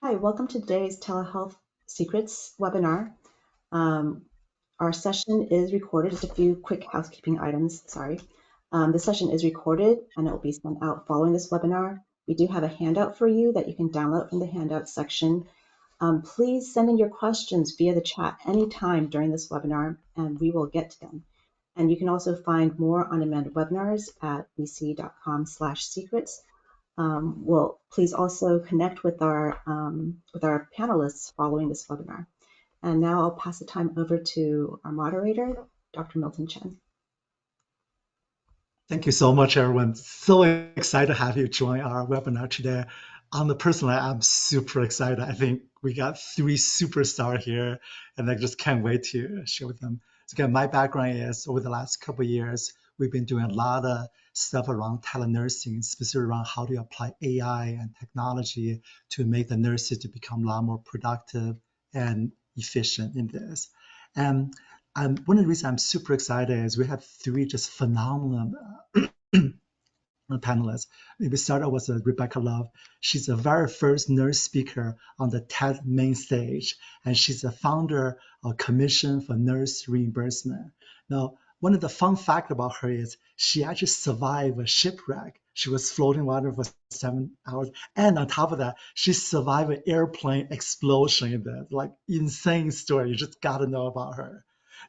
Hi, welcome to today's Telehealth Secrets webinar. Um, our session is recorded. Just a few quick housekeeping items, sorry. The session is recorded and it will be sent out following this webinar. We do have a handout for you that you can download from the handout section. Please send in your questions via the chat anytime during this webinar and we will get to them. And you can also find more on-demand webinars at vsee.com/secrets. Well, please also connect with our panelists following this webinar. And now I'll pass the time over to our moderator, Dr. Milton Chen. Thank you so much, everyone. So excited to have you join our webinar today. On the personal, I'm super excited. I think we got 3 superstars here, and I just can't wait to share with them. So again, my background is over the last couple of years, we've been doing a lot of stuff around telenursing, specifically around how to apply AI and technology to make the nurses to become a lot more productive and efficient in this. And one of the reasons I'm super excited is we have 3 just phenomenal panelists. We started with Rebecca Love. She's the very first nurse speaker on the TED main stage, and she's the founder of Commission for Nurse Reimbursement. Now, one of the fun facts about her is she actually survived a shipwreck. She was floating water for 7 hours, and on top of that, she survived an airplane explosion in there. Like, insane story. You just gotta know about her.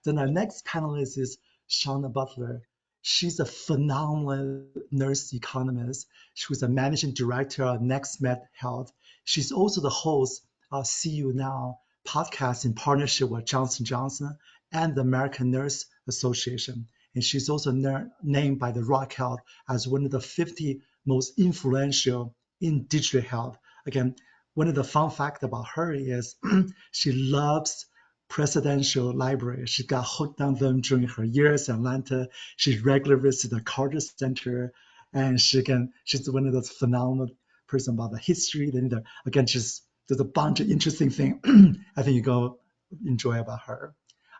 Then our next panelist is Shawna Butler. She's a phenomenal nurse economist. She was a managing director of NextMed Health. She's also the host of See You Now podcast in partnership with Johnson & Johnson and the American Nurse Association. And she's also named by the Rock Health as one of the 50 most influential in digital health. Again, one of the fun facts about her is she loves presidential library. She got hooked on them during her years in Atlanta. She regularly visits the Carter Center, and she's one of those phenomenal person about the history. Again, there's a bunch of interesting things I think you go enjoy about her.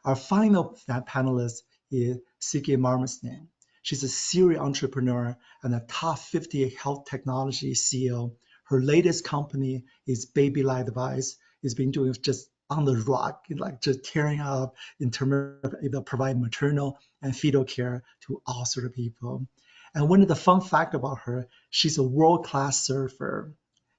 Our final panelist is Sigi Marmorstein. She's a serial entrepreneur and a top 50 health technology CEO. Her latest company is Baby Light Device. It's been doing just on the rock, like just tearing up in terms of provide maternal and fetal care to all sort of people. And one of the fun facts about her, she's a world-class surfer.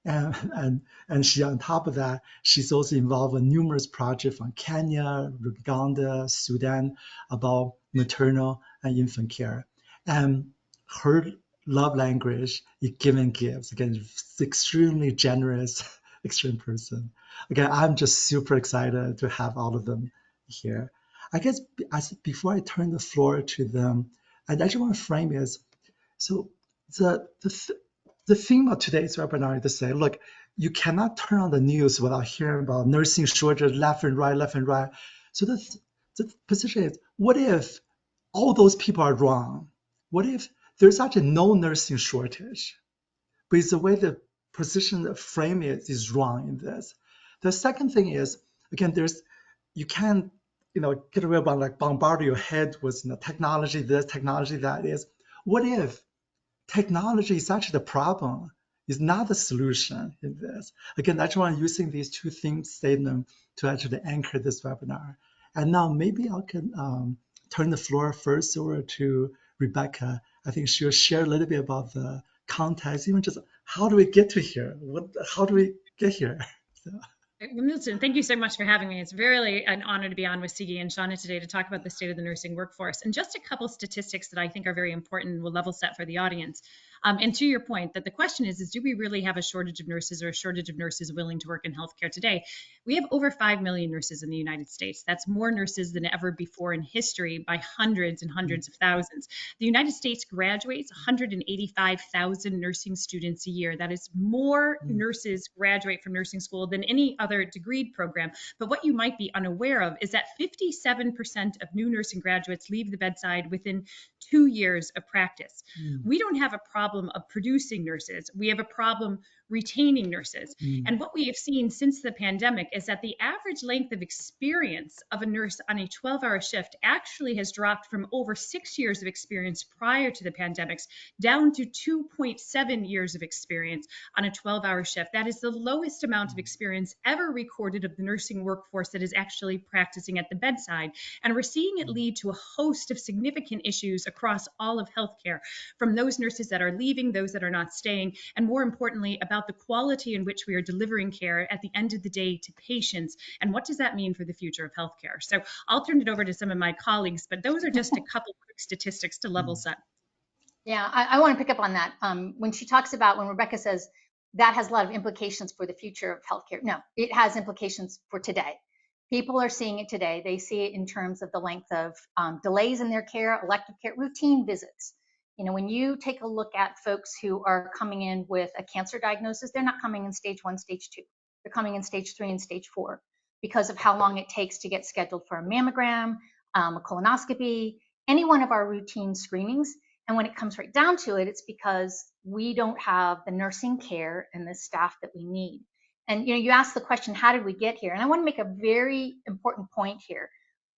And she, on top of that, she's also involved in numerous projects from Kenya, Uganda, Sudan about maternal and infant care. And her love language is giving gifts. Again, extremely generous, extreme person. Again, I'm just super excited to have all of them here. I guess before I turn the floor to them, I actually want to frame it as, so the theme of today's webinar is to say, look, you cannot turn on the news without hearing about nursing shortage left and right. So the position is, what if all those people are wrong? What if there's actually no nursing shortage? But it's the way the position, the frame is wrong in this. The second thing is, again, you can't, get away about like bombard your head with technology this, technology that is. What if technology is actually the problem, is not the solution in this? Again, that's why I'm using these 2 theme statements to actually anchor this webinar. And now maybe I can turn the floor first over to Rebecca. I think she'll share a little bit about the context, even just how do we get to here? How do we get here? So. Milton, thank you so much for having me. It's really an honor to be on with Sigi and Shawna today to talk about the state of the nursing workforce. And just a couple statistics that I think are very important and will level set for the audience. And to your point, that the question is do we really have a shortage of nurses or a shortage of nurses willing to work in healthcare today? We have over 5 million nurses in the United States. That's more nurses than ever before in history by hundreds and hundreds of thousands. The United States graduates 185,000 nursing students a year. That is more nurses graduate from nursing school than any other degreed program. But what you might be unaware of is that 57% of new nursing graduates leave the bedside within 2 years of practice. We don't have a problem problem of producing nurses. We have a problem retaining nurses. And what we have seen since the pandemic is that the average length of experience of a nurse on a 12-hour shift actually has dropped from over 6 years of experience prior to the pandemics down to 2.7 years of experience on a 12-hour shift. That is the lowest amount of experience ever recorded of the nursing workforce that is actually practicing at the bedside. And we're seeing it lead to a host of significant issues across all of healthcare, from those nurses that are leaving, those that are not staying, and more importantly, about the quality in which we are delivering care at the end of the day to patients. And what does that mean for the future of healthcare? So I'll turn it over to some of my colleagues, but those are just a couple quick statistics to level set. Yeah, I want to pick up on that. When she talks about, when Rebecca says that has a lot of implications for the future of healthcare. No, it has implications for today. People are seeing it today. They see it in terms of the length of delays in their care, elective care, routine visits. You know, when you take a look at folks who are coming in with a cancer diagnosis, they're not coming in stage 1, stage 2. They're coming in stage 3 and stage 4 because of how long it takes to get scheduled for a mammogram, a colonoscopy, any one of our routine screenings. And when it comes right down to it, it's because we don't have the nursing care and the staff that we need. And you asked the question, how did we get here? And I want to make a very important point here.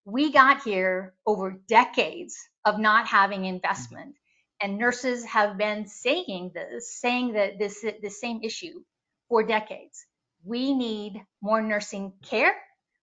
We got here over decades of not having investment. And nurses have been saying that this same issue for decades. We need more nursing care.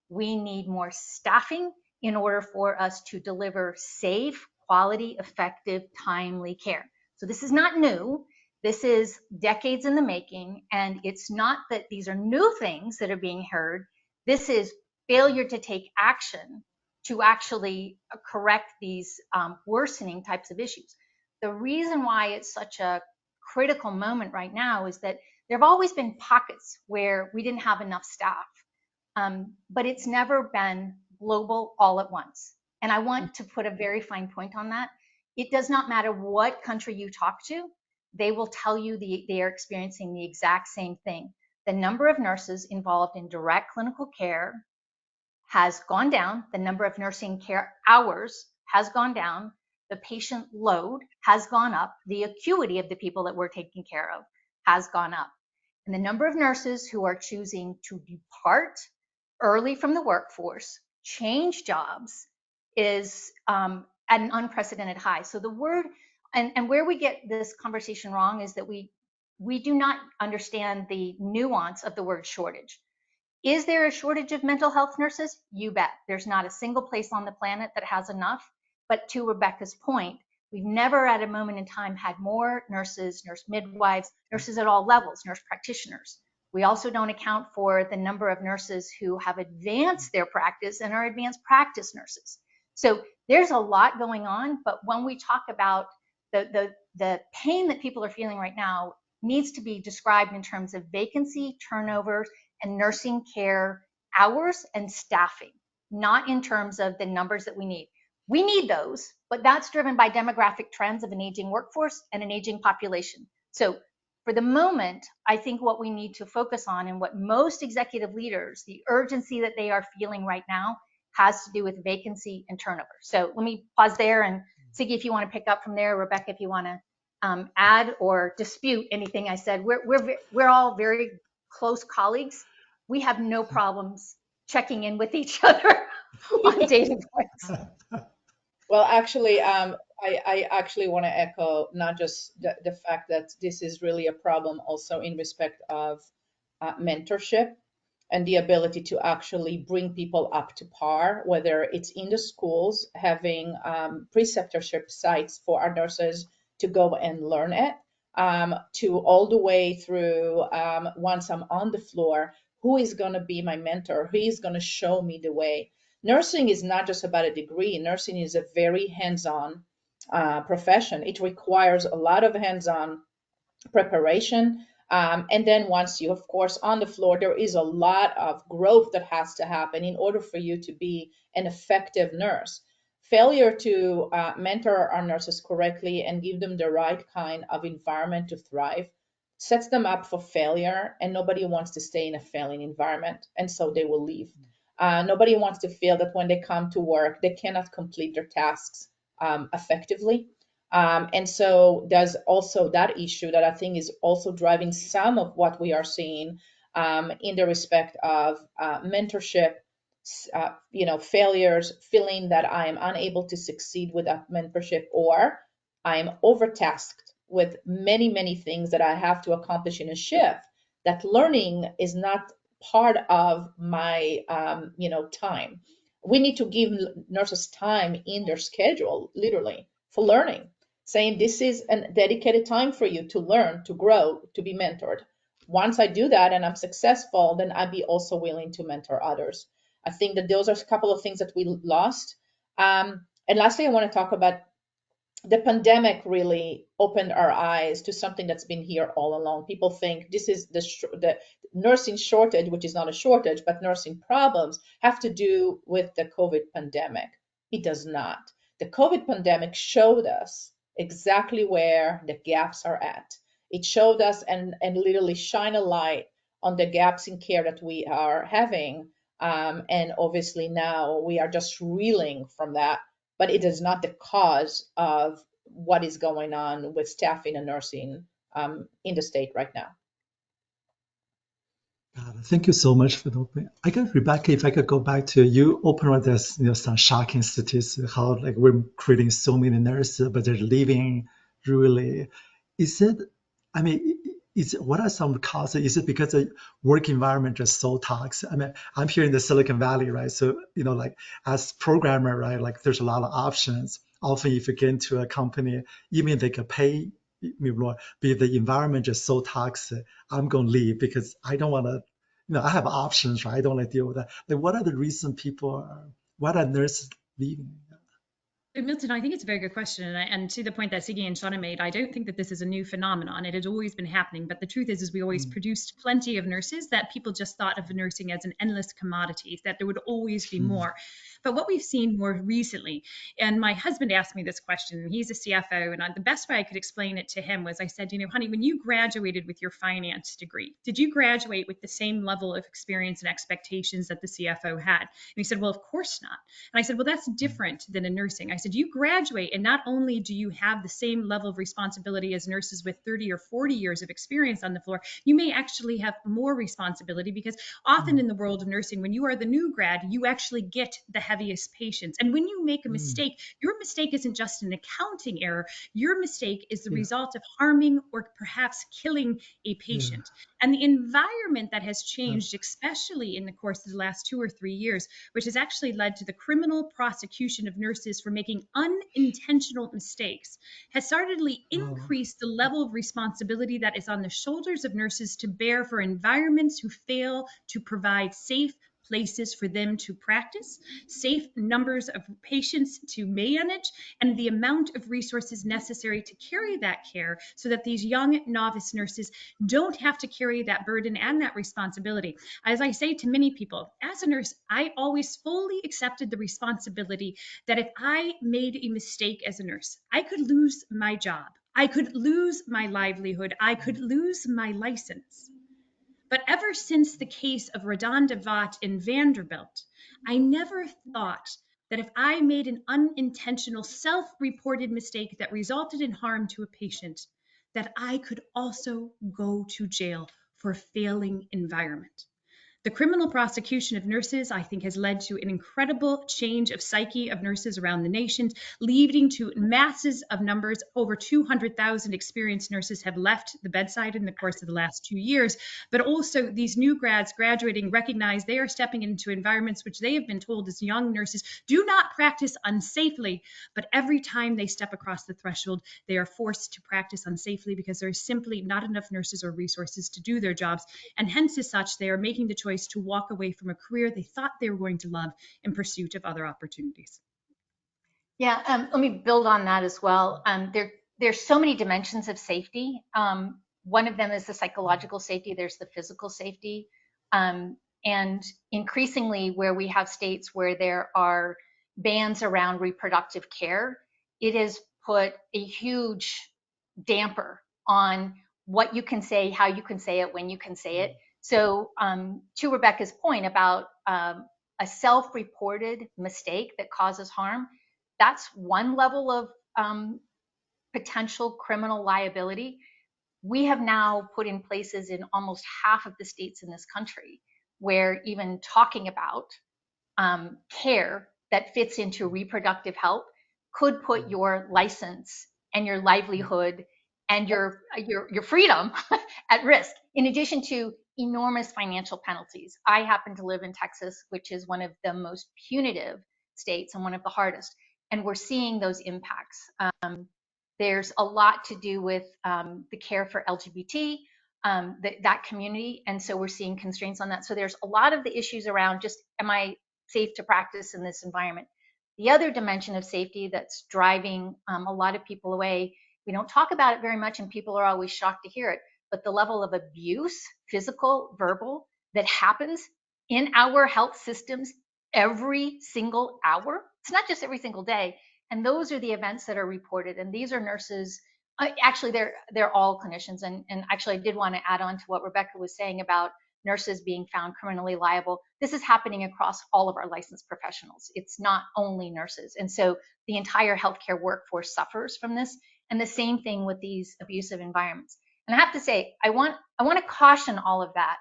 We need more staffing in order for us to deliver safe, quality, effective, timely care. So this is not new. This is decades in the making. And it's not that these are new things that are being heard. This is failure to take action to actually correct these worsening types of issues. The reason why it's such a critical moment right now is that there have always been pockets where we didn't have enough staff, but it's never been global all at once. And I want to put a very fine point on that. It does not matter what country you talk to, they will tell you they are experiencing the exact same thing. The number of nurses involved in direct clinical care has gone down. The number of nursing care hours has gone down. The patient load has gone up. The acuity of the people that we're taking care of has gone up. And the number of nurses who are choosing to depart early from the workforce, change jobs, is at an unprecedented high. So the word, and where we get this conversation wrong is that we do not understand the nuance of the word shortage. Is there a shortage of mental health nurses? You bet. There's not a single place on the planet that has enough. But to Rebecca's point, we've never at a moment in time had more nurses, nurse midwives, nurses at all levels, nurse practitioners. We also don't account for the number of nurses who have advanced their practice and are advanced practice nurses. So there's a lot going on, but when we talk about the pain that people are feeling right now needs to be described in terms of vacancy, turnover, and nursing care hours and staffing, not in terms of the numbers that we need. We need those, but that's driven by demographic trends of an aging workforce and an aging population. So for the moment, I think what we need to focus on and what most executive leaders, the urgency that they are feeling right now has to do with vacancy and turnover. So let me pause there, and Sigi, if you want to pick up from there, Rebecca, if you want to add or dispute anything I said. We're all very close colleagues. We have no problems checking in with each other on daily points. Well, actually, I actually want to echo not just the fact that this is really a problem also in respect of mentorship and the ability to actually bring people up to par, whether it's in the schools, having preceptorship sites for our nurses to go and learn it, to all the way through once I'm on the floor, who is going to be my mentor? Who is going to show me the way? Nursing is not just about a degree. Nursing is a very hands-on profession. It requires a lot of hands-on preparation. And then once you, of course, on the floor, there is a lot of growth that has to happen in order for you to be an effective nurse. Failure to mentor our nurses correctly and give them the right kind of environment to thrive sets them up for failure, and nobody wants to stay in a failing environment, and so they will leave. Nobody wants to feel that when they come to work, they cannot complete their tasks effectively. And so there's also that issue that I think is also driving some of what we are seeing in the respect of mentorship, failures, feeling that I am unable to succeed with that mentorship, or I am overtasked with many, many things that I have to accomplish in a shift, that learning is not part of my, time. We need to give nurses time in their schedule, literally, for learning, saying this is a dedicated time for you to learn, to grow, to be mentored. Once I do that and I'm successful, then I'd be also willing to mentor others. I think that those are a couple of things that we lost. And lastly, I want to talk about the pandemic really opened our eyes to something that's been here all along. People think this is the nursing shortage, which is not a shortage, but nursing problems have to do with the COVID pandemic. It does not. The COVID pandemic showed us exactly where the gaps are at. It showed us and literally shine a light on the gaps in care that we are having. And obviously now we are just reeling from that, but it is not the cause of what is going on with staffing and nursing in the state right now. Thank you so much for the opening. I guess, Rebecca, if I could go back to you, open with this, some shocking statistics, how like we're creating so many nurses, but they're leaving really. Is it, I mean, what are some causes? Is it because the work environment is so toxic? I mean, I'm here in the Silicon Valley, right? So, like as programmer, right, like there's a lot of options. Often if you get into a company, even they could pay me more, but the environment is so toxic, I'm going to leave because I don't want to, I have options, right? I don't want to deal with that. Like, what are the reasons what are nurses leaving? Milton, I think it's a very good question. And to the point that Sigi and Shawna made, I don't think that this is a new phenomenon. It had always been happening. But the truth is we always produced plenty of nurses, that people just thought of nursing as an endless commodity, that there would always be more. But what we've seen more recently, and my husband asked me this question, he's a CFO, and the best way I could explain it to him was I said, honey, when you graduated with your finance degree, did you graduate with the same level of experience and expectations that the CFO had? And he said, well, of course not. And I said, well, that's different than in nursing. I said, you graduate, and not only do you have the same level of responsibility as nurses with 30 or 40 years of experience on the floor, you may actually have more responsibility, because often in the world of nursing, when you are the new grad, you actually get the heaviest patients. And when you make a mistake, your mistake isn't just an accounting error. Your mistake is the result of harming or perhaps killing a patient. And the environment that has changed, especially in the course of the last 2 or 3 years, which has actually led to the criminal prosecution of nurses for making unintentional mistakes, has certainly increased the level of responsibility that is on the shoulders of nurses to bear for environments who fail to provide safe places for them to practice, safe numbers of patients to manage, and the amount of resources necessary to carry that care, so that these young novice nurses don't have to carry that burden and that responsibility. As I say to many people, as a nurse, I always fully accepted the responsibility that if I made a mistake as a nurse, I could lose my job, I could lose my livelihood, I could lose my license. But ever since the case of Radon Vaat in Vanderbilt, I never thought that if I made an unintentional self-reported mistake that resulted in harm to a patient, that I could also go to jail for a failing environment. The criminal prosecution of nurses, I think, has led to an incredible change of psyche of nurses around the nation, leading to masses of numbers. Over 200,000 experienced nurses have left the bedside in the course of the last 2 years. But also these new grads graduating recognize they are stepping into environments which they have been told as young nurses do not practice unsafely. But every time they step across the threshold, they are forced to practice unsafely because there is simply not enough nurses or resources to do their jobs. And hence, as such, they are making the choice to walk away from a career they thought they were going to love in pursuit of other opportunities. Yeah, let me build on that as well. There's so many dimensions of safety. One of them is the psychological safety. There's the physical safety. And increasingly, where we have states where there are bans around reproductive care, it has put a huge damper on what you can say, how you can say it, when you can say it. So to Rebecca's point about a self-reported mistake that causes harm, that's one level of potential criminal liability, we have now put in places in almost half of the states in this country where even talking about care that fits into reproductive health could put your license and your livelihood and your freedom at risk, in addition to enormous financial penalties. I happen to live in Texas, which is one of the most punitive states and one of the hardest, and we're seeing those impacts. There's a lot to do with the care for LGBT, that community, and so we're seeing constraints on that. So there's a lot of the issues around just, am I safe to practice in this environment? The other dimension of safety that's driving a lot of people away, we don't talk about it very much, and people are always shocked to hear it, but the level of abuse, physical, verbal, that happens in our health systems every single hour. It's not just every single day. And those are the events that are reported. And these are nurses. Actually, they're all clinicians. And actually, I did want to add on to what Rebecca was saying about nurses being found criminally liable. This is happening across all of our licensed professionals. It's not only nurses. And so the entire healthcare workforce suffers from this. And the same thing with these abusive environments. And I have to say, I want to caution all of that,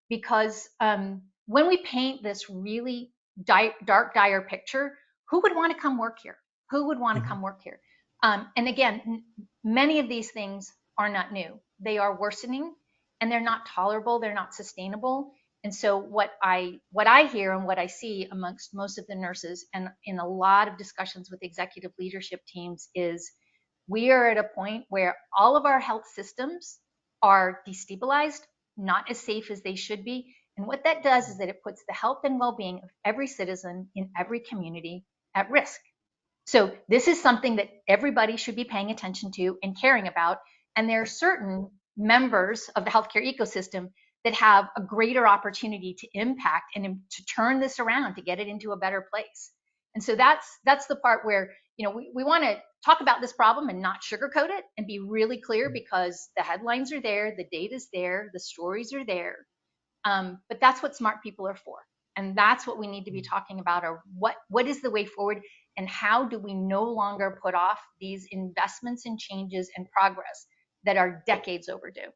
because when we paint this really dark, dire picture, who would want to come work here? Who would want to come work here? And again, many of these things are not new. They are worsening, and they're not tolerable. They're not sustainable. And so what I hear and what I see amongst most of the nurses, and in a lot of discussions with executive leadership teams, is we are at a point where all of our health systems are destabilized, not as safe as they should be. And what that does is that it puts the health and well-being of every citizen in every community at risk. So this is something that everybody should be paying attention to and caring about. And there are certain members of the healthcare ecosystem that have a greater opportunity to impact and to turn this around, to get it into a better place. And so that's the part where, you know, we want to talk about this problem and not sugarcoat it, and be really clear, because the headlines are there, the data's there, the stories are there. But that's what smart people are for. And that's what we need to be talking about, or what is the way forward, and how do we no longer put off these investments and changes and progress that are decades overdue.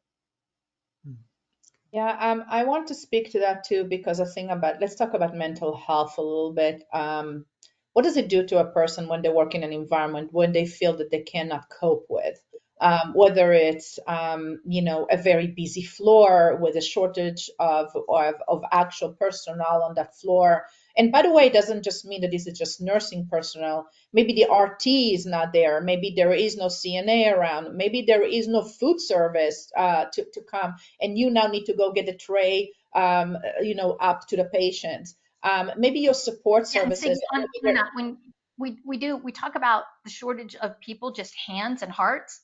Yeah, I want to speak to that too, because I think let's talk about mental health a little bit. What does it do to a person when they work in an environment when they feel that they cannot cope with? Whether it's a very busy floor with a shortage of actual personnel on that floor. And by the way, it doesn't just mean that this is just nursing personnel. Maybe the RT is not there. Maybe there is no CNA around. Maybe there is no food service to come, and you now need to go get a tray, up to the patient. Maybe your support services. When we talk about the shortage of people, just hands and hearts,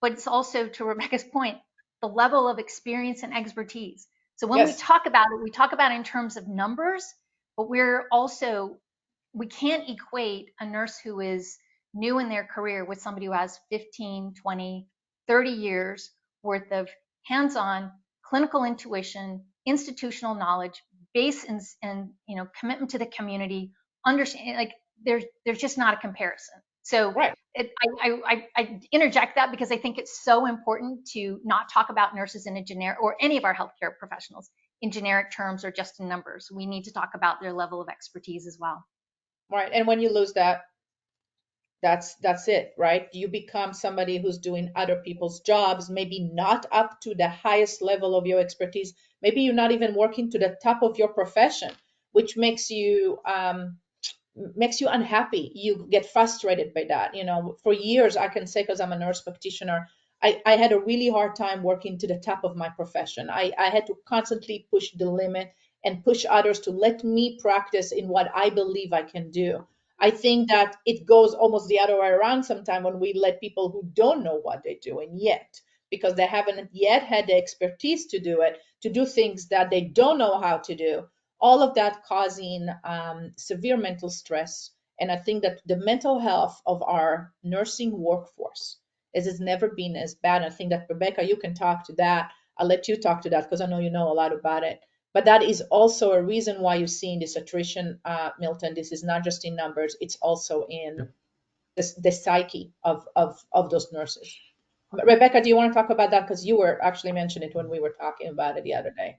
but it's also, to Rebecca's point, the level of experience and expertise. So when we talk about it, we talk about it in terms of numbers, but we can't equate a nurse who is new in their career with somebody who has 15, 20, 30 years worth of hands-on clinical intuition, institutional knowledge, base and commitment to the community. Understand, like there's just not a comparison. So right. I interject that because I think it's so important to not talk about nurses in a generic, or any of our healthcare professionals, in generic terms or just in numbers. We need to talk about their level of expertise as well. Right. And when you lose that, that's it, right? You become somebody who's doing other people's jobs, maybe not up to the highest level of your expertise. Maybe you're not even working to the top of your profession, which makes you unhappy. You get frustrated by that. For years, I can say, because I'm a nurse practitioner, I had a really hard time working to the top of my profession. I had to constantly push the limit and push others to let me practice in what I believe I can do. I think that it goes almost the other way around sometimes, when we let people who don't know what they're doing yet, because they haven't yet had the expertise to do it, to do things that they don't know how to do. All of that causing severe mental stress. And I think that the mental health of our nursing workforce has never been as bad. I think that, Rebecca, you can talk to that. I'll let you talk to that, because I know you know a lot about it. But that is also a reason why you're seeing this attrition, Milton. This is not just in numbers, it's also in the psyche of those nurses. Rebecca, do you want to talk about that? Because you were actually mentioning it when we were talking about it the other day.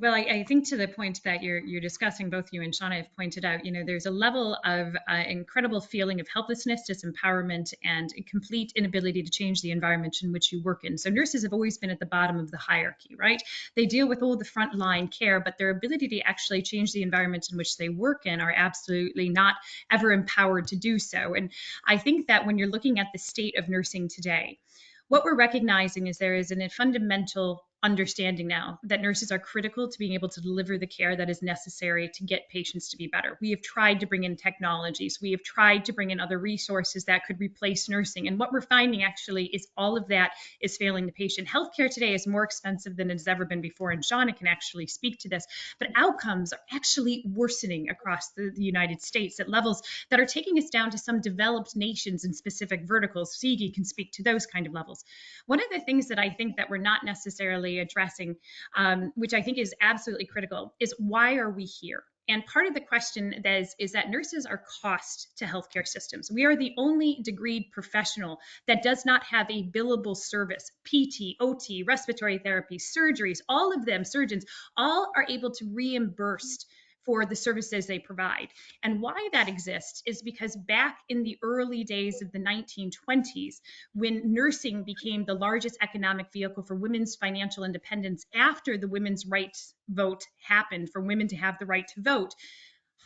Well, I think to the point that you're discussing, both you and Shawna have pointed out, there's a level of incredible feeling of helplessness, disempowerment, and a complete inability to change the environment in which you work in. So nurses have always been at the bottom of the hierarchy, right? They deal with all the frontline care, but their ability to actually change the environment in which they work in are absolutely not ever empowered to do so. And I think that when you're looking at the state of nursing today, what we're recognizing is there is a fundamental understanding now that nurses are critical to being able to deliver the care that is necessary to get patients to be better. We have tried to bring in technologies. We have tried to bring in other resources that could replace nursing. And what we're finding actually is all of that is failing the patient. Healthcare today is more expensive than it's ever been before. And Shawna can actually speak to this, but outcomes are actually worsening across the United States at levels that are taking us down to some developed nations in specific verticals. Sigi can speak to those kind of levels. One of the things that I think that we're not necessarily addressing, which I think is absolutely critical, is why are we here? And part of the question is that nurses are cost to healthcare systems. We are the only degreed professional that does not have a billable service. PT, OT, respiratory therapy, surgeries, all of them, surgeons, all are able to reimburse for the services they provide. And why that exists is because back in the early days of the 1920s, when nursing became the largest economic vehicle for women's financial independence after the women's rights vote happened for women to have the right to vote,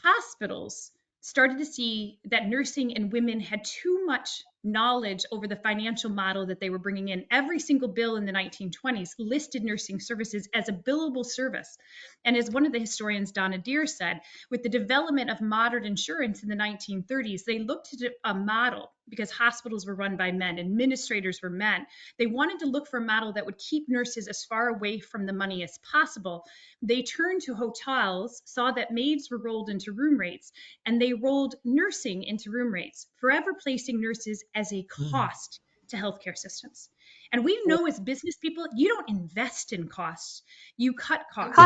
hospitals started to see that nursing and women had too much knowledge over the financial model that they were bringing in. Every single bill in the 1920s listed nursing services as a billable service. And as one of the historians, Donna Deere, said, with the development of modern insurance in the 1930s, they looked at a model because hospitals were run by men, administrators were men. They wanted to look for a model that would keep nurses as far away from the money as possible. They turned to hotels, saw that maids were rolled into room rates, and they rolled nursing into room rates, forever placing nurses as a cost to healthcare systems. And we know as business people, you don't invest in costs, you cut costs.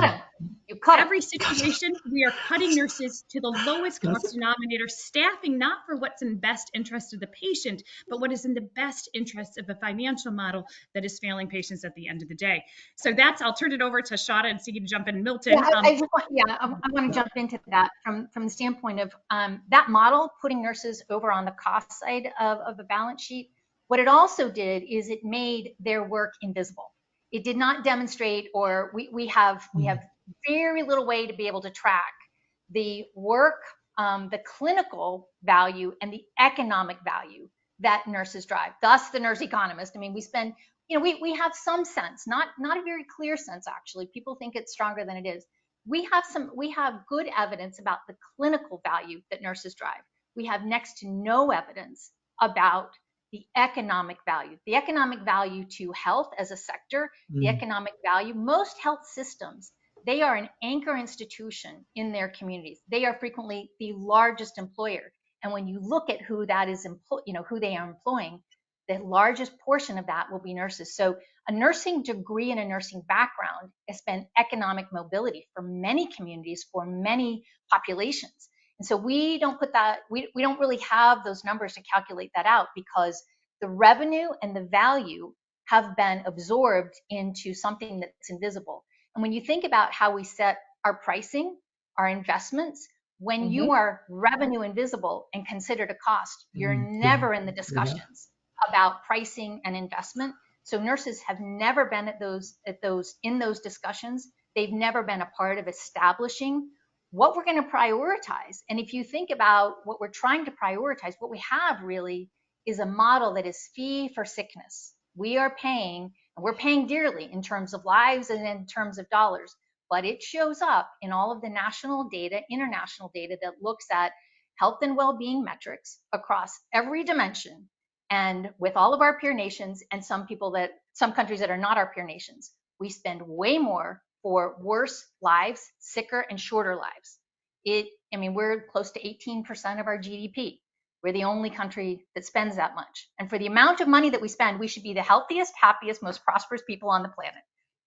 You cut Every situation, we are cutting nurses to the lowest cost denominator, staffing not for what's in best interest of the patient, but what is in the best interest of a financial model that is failing patients at the end of the day. So I'll turn it over to Shawna and Sigi to jump in. Milton. Yeah, I want to jump into that from the standpoint of that model, putting nurses over on the cost side of the balance sheet. What it also did is it made their work invisible. It did not demonstrate, or we have very little way to be able to track the work, the clinical value, and the economic value that nurses drive. Thus, the nurse economist. I mean, we spend, we have some sense, not a very clear sense actually. People think it's stronger than it is. We have good evidence about the clinical value that nurses drive. We have next to no evidence about the economic value to health as a sector, the economic value. Most health systems, they are an anchor institution in their communities. They are frequently the largest employer. And when you look at who that is, who they are employing, the largest portion of that will be nurses. So a nursing degree and a nursing background has been economic mobility for many communities, for many populations. And so we don't put that, we don't really have those numbers to calculate that out, because the revenue and the value have been absorbed into something that's invisible. And when you think about how we set our pricing, our investments, when you are revenue invisible and considered a cost, you're never in the discussions about pricing and investment. So nurses have never been in those discussions. They've never been a part of establishing what we're going to prioritize. And if you think about what we're trying to prioritize, what we have really is a model that is fee for sickness. We are paying, and we're paying dearly in terms of lives and in terms of dollars, but it shows up in all of the national data, international data that looks at health and well-being metrics across every dimension, and with all of our peer nations and some countries that are not our peer nations. We spend way more for worse lives, sicker and shorter lives. We're close to 18% of our GDP. We're the only country that spends that much. And for the amount of money that we spend, we should be the healthiest, happiest, most prosperous people on the planet.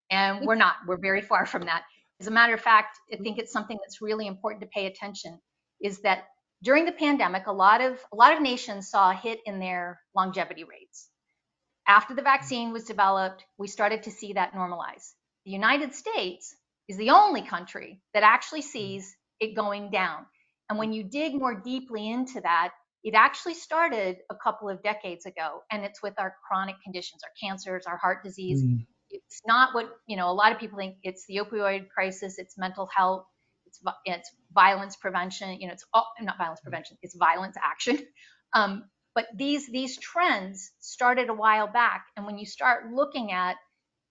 And we're not. We're very far from that. As a matter of fact, I think it's something that's really important to pay attention, is that during the pandemic, a lot of nations saw a hit in their longevity rates. After the vaccine was developed, we started to see that normalize. The United States is the only country that actually sees it going down. And when you dig more deeply into that, it actually started a couple of decades ago, and it's with our chronic conditions, our cancers, our heart disease. It's not what, a lot of people think. It's the opioid crisis, it's mental health, it's violence prevention, it's not violence prevention, it's violence action. But these trends started a while back. And when you start looking at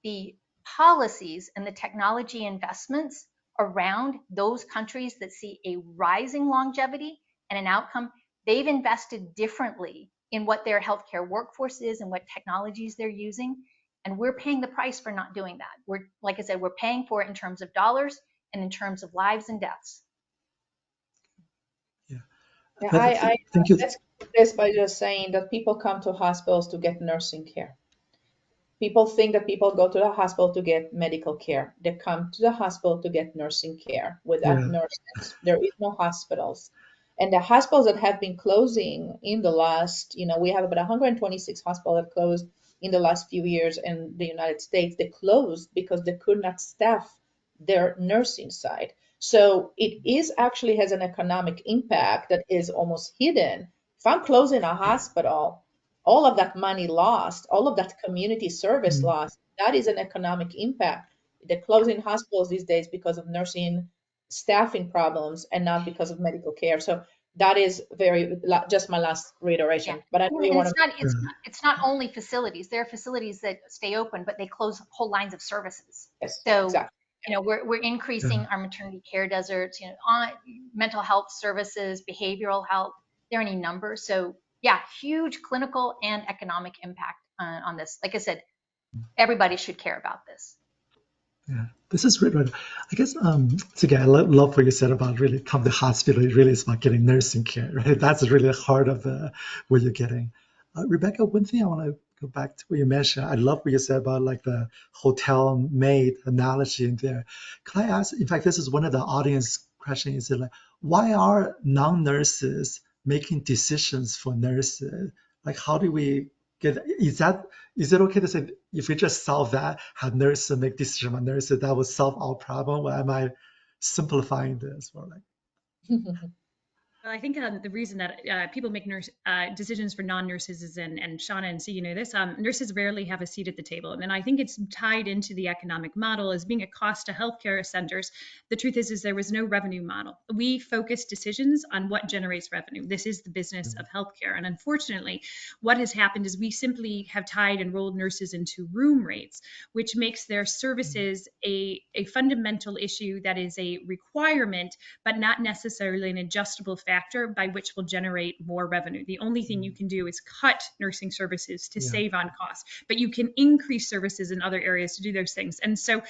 the policies and the technology investments around those countries that see a rising longevity and an outcome, they've invested differently in what their healthcare workforce is and what technologies they're using. And we're paying the price for not doing that. Like I said, we're paying for it in terms of dollars and in terms of lives and deaths. Yeah, thank you. let's do this by just saying that people come to hospitals to get nursing care. People think that people go to the hospital to get medical care. They come to the hospital to get nursing care. Without nurses, there is no hospitals. And the hospitals that have been closing in the last, we have about 126 hospitals that closed in the last few years in the United States. They closed because they could not staff their nursing side. So it is actually has an economic impact that is almost hidden. If I'm closing a hospital, all of that money lost, all of that community service lost, that is an economic impact. They're closing hospitals these days because of nursing staffing problems and not because of medical care. So that is just my last reiteration. Yeah. But I know you want to. It's not only facilities. There are facilities that stay open, but they close whole lines of services. Yes, so exactly. We're increasing our maternity care deserts, on mental health services, behavioral health. There are any numbers. So yeah, huge clinical and economic impact on this. Like I said, everybody should care about this. Yeah, this is great. I guess, again, I love what you said about really come to the hospital. It really is about getting nursing care, right? That's really the heart of what you're getting. Rebecca, one thing I want to go back to what you mentioned. I love what you said about like the hotel maid analogy in there. Can I ask, in fact, this is one of the audience questions, is like, why are non-nurses making decisions for nurses? Like, how do we is it okay to say if we just solve that, have nurses make decisions on nurses, that will solve our problem? Or am I simplifying this? Or like, Well, I think the reason that people make decisions for non-nurses is, and Shawna and Sigi know this, nurses rarely have a seat at the table. And I think it's tied into the economic model as being a cost to healthcare centers. The truth is there was no revenue model. We focus decisions on what generates revenue. This is the business of healthcare. And unfortunately, what has happened is we simply have tied enrolled nurses into room rates, which makes their services a fundamental issue that is a requirement, but not necessarily an adjustable factor by which will generate more revenue. The only thing you can do is cut nursing services to save on costs, but you can increase services in other areas to do those things. And so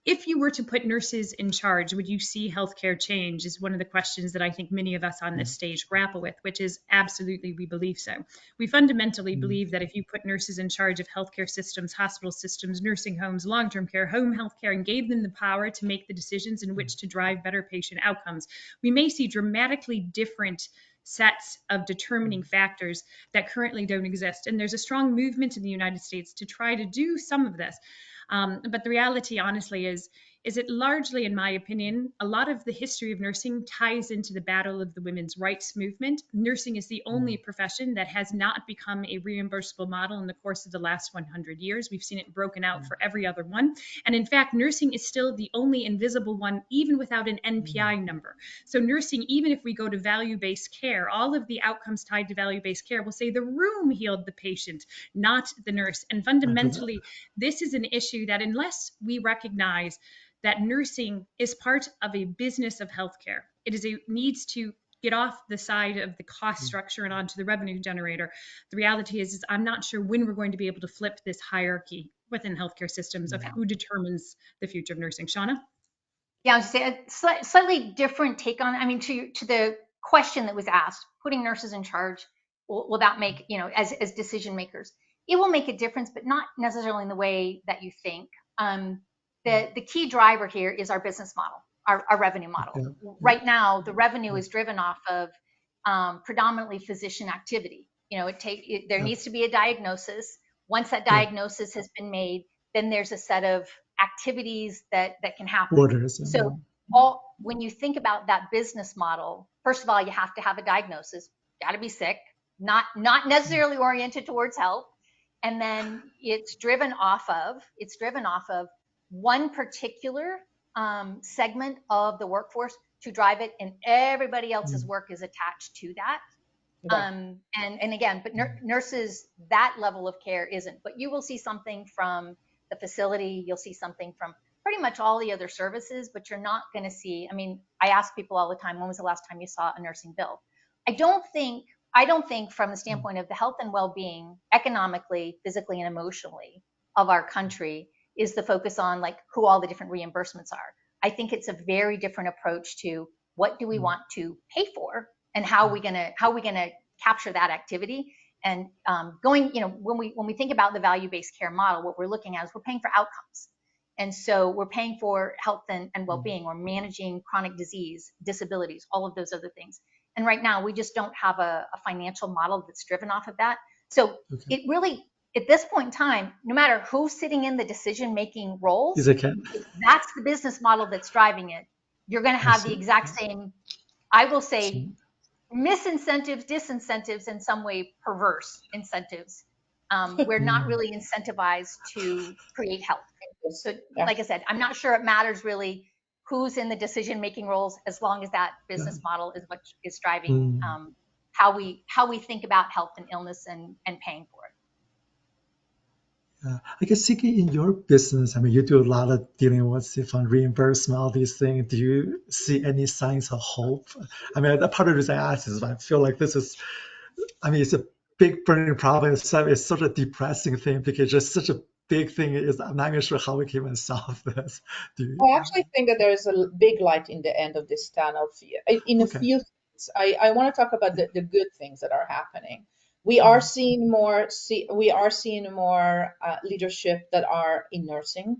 if you were to put nurses in charge, would you see healthcare change is one of the questions that I think many of us on this stage grapple with, which is absolutely, we believe so. We fundamentally believe that if you put nurses in charge of healthcare systems, hospital systems, nursing homes, long-term care, home healthcare, and gave them the power to make the decisions in which to drive better patient outcomes, we may see dramatically different sets of determining factors that currently don't exist. And there's a strong movement in the United States to try to do some of this. But the reality, honestly, is it largely, in my opinion, a lot of the history of nursing ties into the battle of the women's rights movement. Nursing is the only profession that has not become a reimbursable model in the course of the last 100 years. We've seen it broken out for every other one. And in fact, nursing is still the only invisible one, even without an NPI number. So nursing, even if we go to value-based care, all of the outcomes tied to value-based care will say the room healed the patient, not the nurse. And fundamentally, this is an issue that unless we recognize that nursing is part of a business of healthcare, needs to get off the side of the cost structure and onto the revenue generator. The reality is I'm not sure when we're going to be able to flip this hierarchy within healthcare systems of who determines the future of nursing. Shawna? Yeah, I would say a slightly different take on, to the question that was asked, putting nurses in charge, will that make, as decision makers? It will make a difference, but not necessarily in the way that you think. The key driver here is our business model, our revenue model. Right now, the revenue is driven off of predominantly physician activity. You know, there needs to be a diagnosis. Once that diagnosis has been made, then there's a set of activities that can happen. Orders. So when you think about that business model, first of all, you have to have a diagnosis. Got to be sick, not necessarily oriented towards health. And then it's driven off of one particular segment of the workforce to drive it, and everybody else's work is attached to that. And again, but nurses, that level of care isn't. But you will see something from the facility, you'll see something from pretty much all the other services, but you're not going to see. I mean, I ask people all the time, when was the last time you saw a nursing bill? I don't think from the standpoint of the health and well-being, economically, physically, and emotionally of our country, is the focus on like who all the different reimbursements are. I think it's a very different approach to what do we want to pay for, and how are we gonna capture that activity. And when we think about the value-based care model, what we're looking at is we're paying for outcomes. And so we're paying for health and well-being, or managing chronic disease, disabilities, all of those other things. And right now, we just don't have a financial model that's driven off of that. So it really, at this point in time, no matter who's sitting in the decision-making roles, if that's the business model that's driving it, you're going to have the exact same, I will say, misincentives, disincentives, in some way perverse incentives. We're not really incentivized to create health. So like I said, I'm not sure it matters really who's in the decision-making roles, as long as that business model is what is driving how we think about health and illness and paying for it. I guess, Sigi, in your business, I mean, you do a lot of dealing with different reimbursement, all these things. Do you see any signs of hope? I mean, part of the reason I ask is I feel like this is, I mean, it's a big burning problem. It's such a depressing thing, because just such a big thing. I'm not even sure how we can even solve this. I actually think that there is a big light in the end of this tunnel. In a few things, I want to talk about the good things that are happening. We are seeing more. We are seeing more leadership that are in nursing.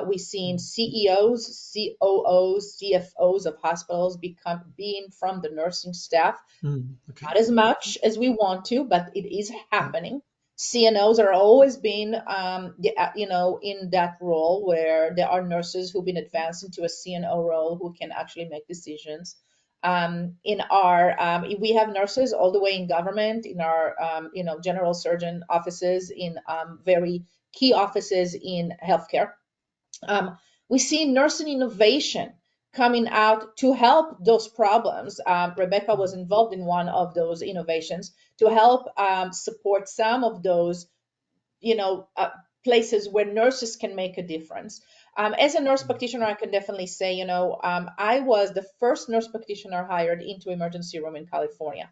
We've seen CEOs, COOs, CFOs of hospitals being from the nursing staff. Not as much as we want to, but it is happening. CNOs are always been, in that role where there are nurses who've been advanced into a CNO role who can actually make decisions. We have nurses all the way in government, in our, general surgeon offices, in very key offices in healthcare. We see nursing innovation coming out to help those problems. Rebecca was involved in one of those innovations to help support some of those, places where nurses can make a difference. As a nurse practitioner, I can definitely say, I was the first nurse practitioner hired into emergency room in California,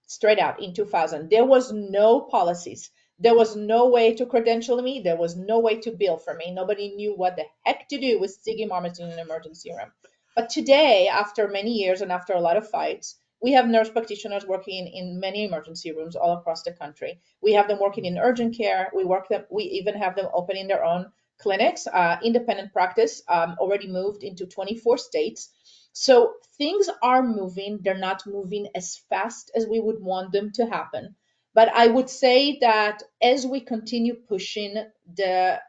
straight out in 2000. There was no policies. There was no way to credential me. There was no way to bill for me. Nobody knew what the heck to do with Sigi Marmorstein in an emergency room. But today, after many years and after a lot of fights, we have nurse practitioners working in many emergency rooms all across the country. We have them working in urgent care. We even have them opening their own clinics. Independent practice already moved into 24 states. So things are moving. They're not moving as fast as we would want them to happen. But I would say that as we continue pushing the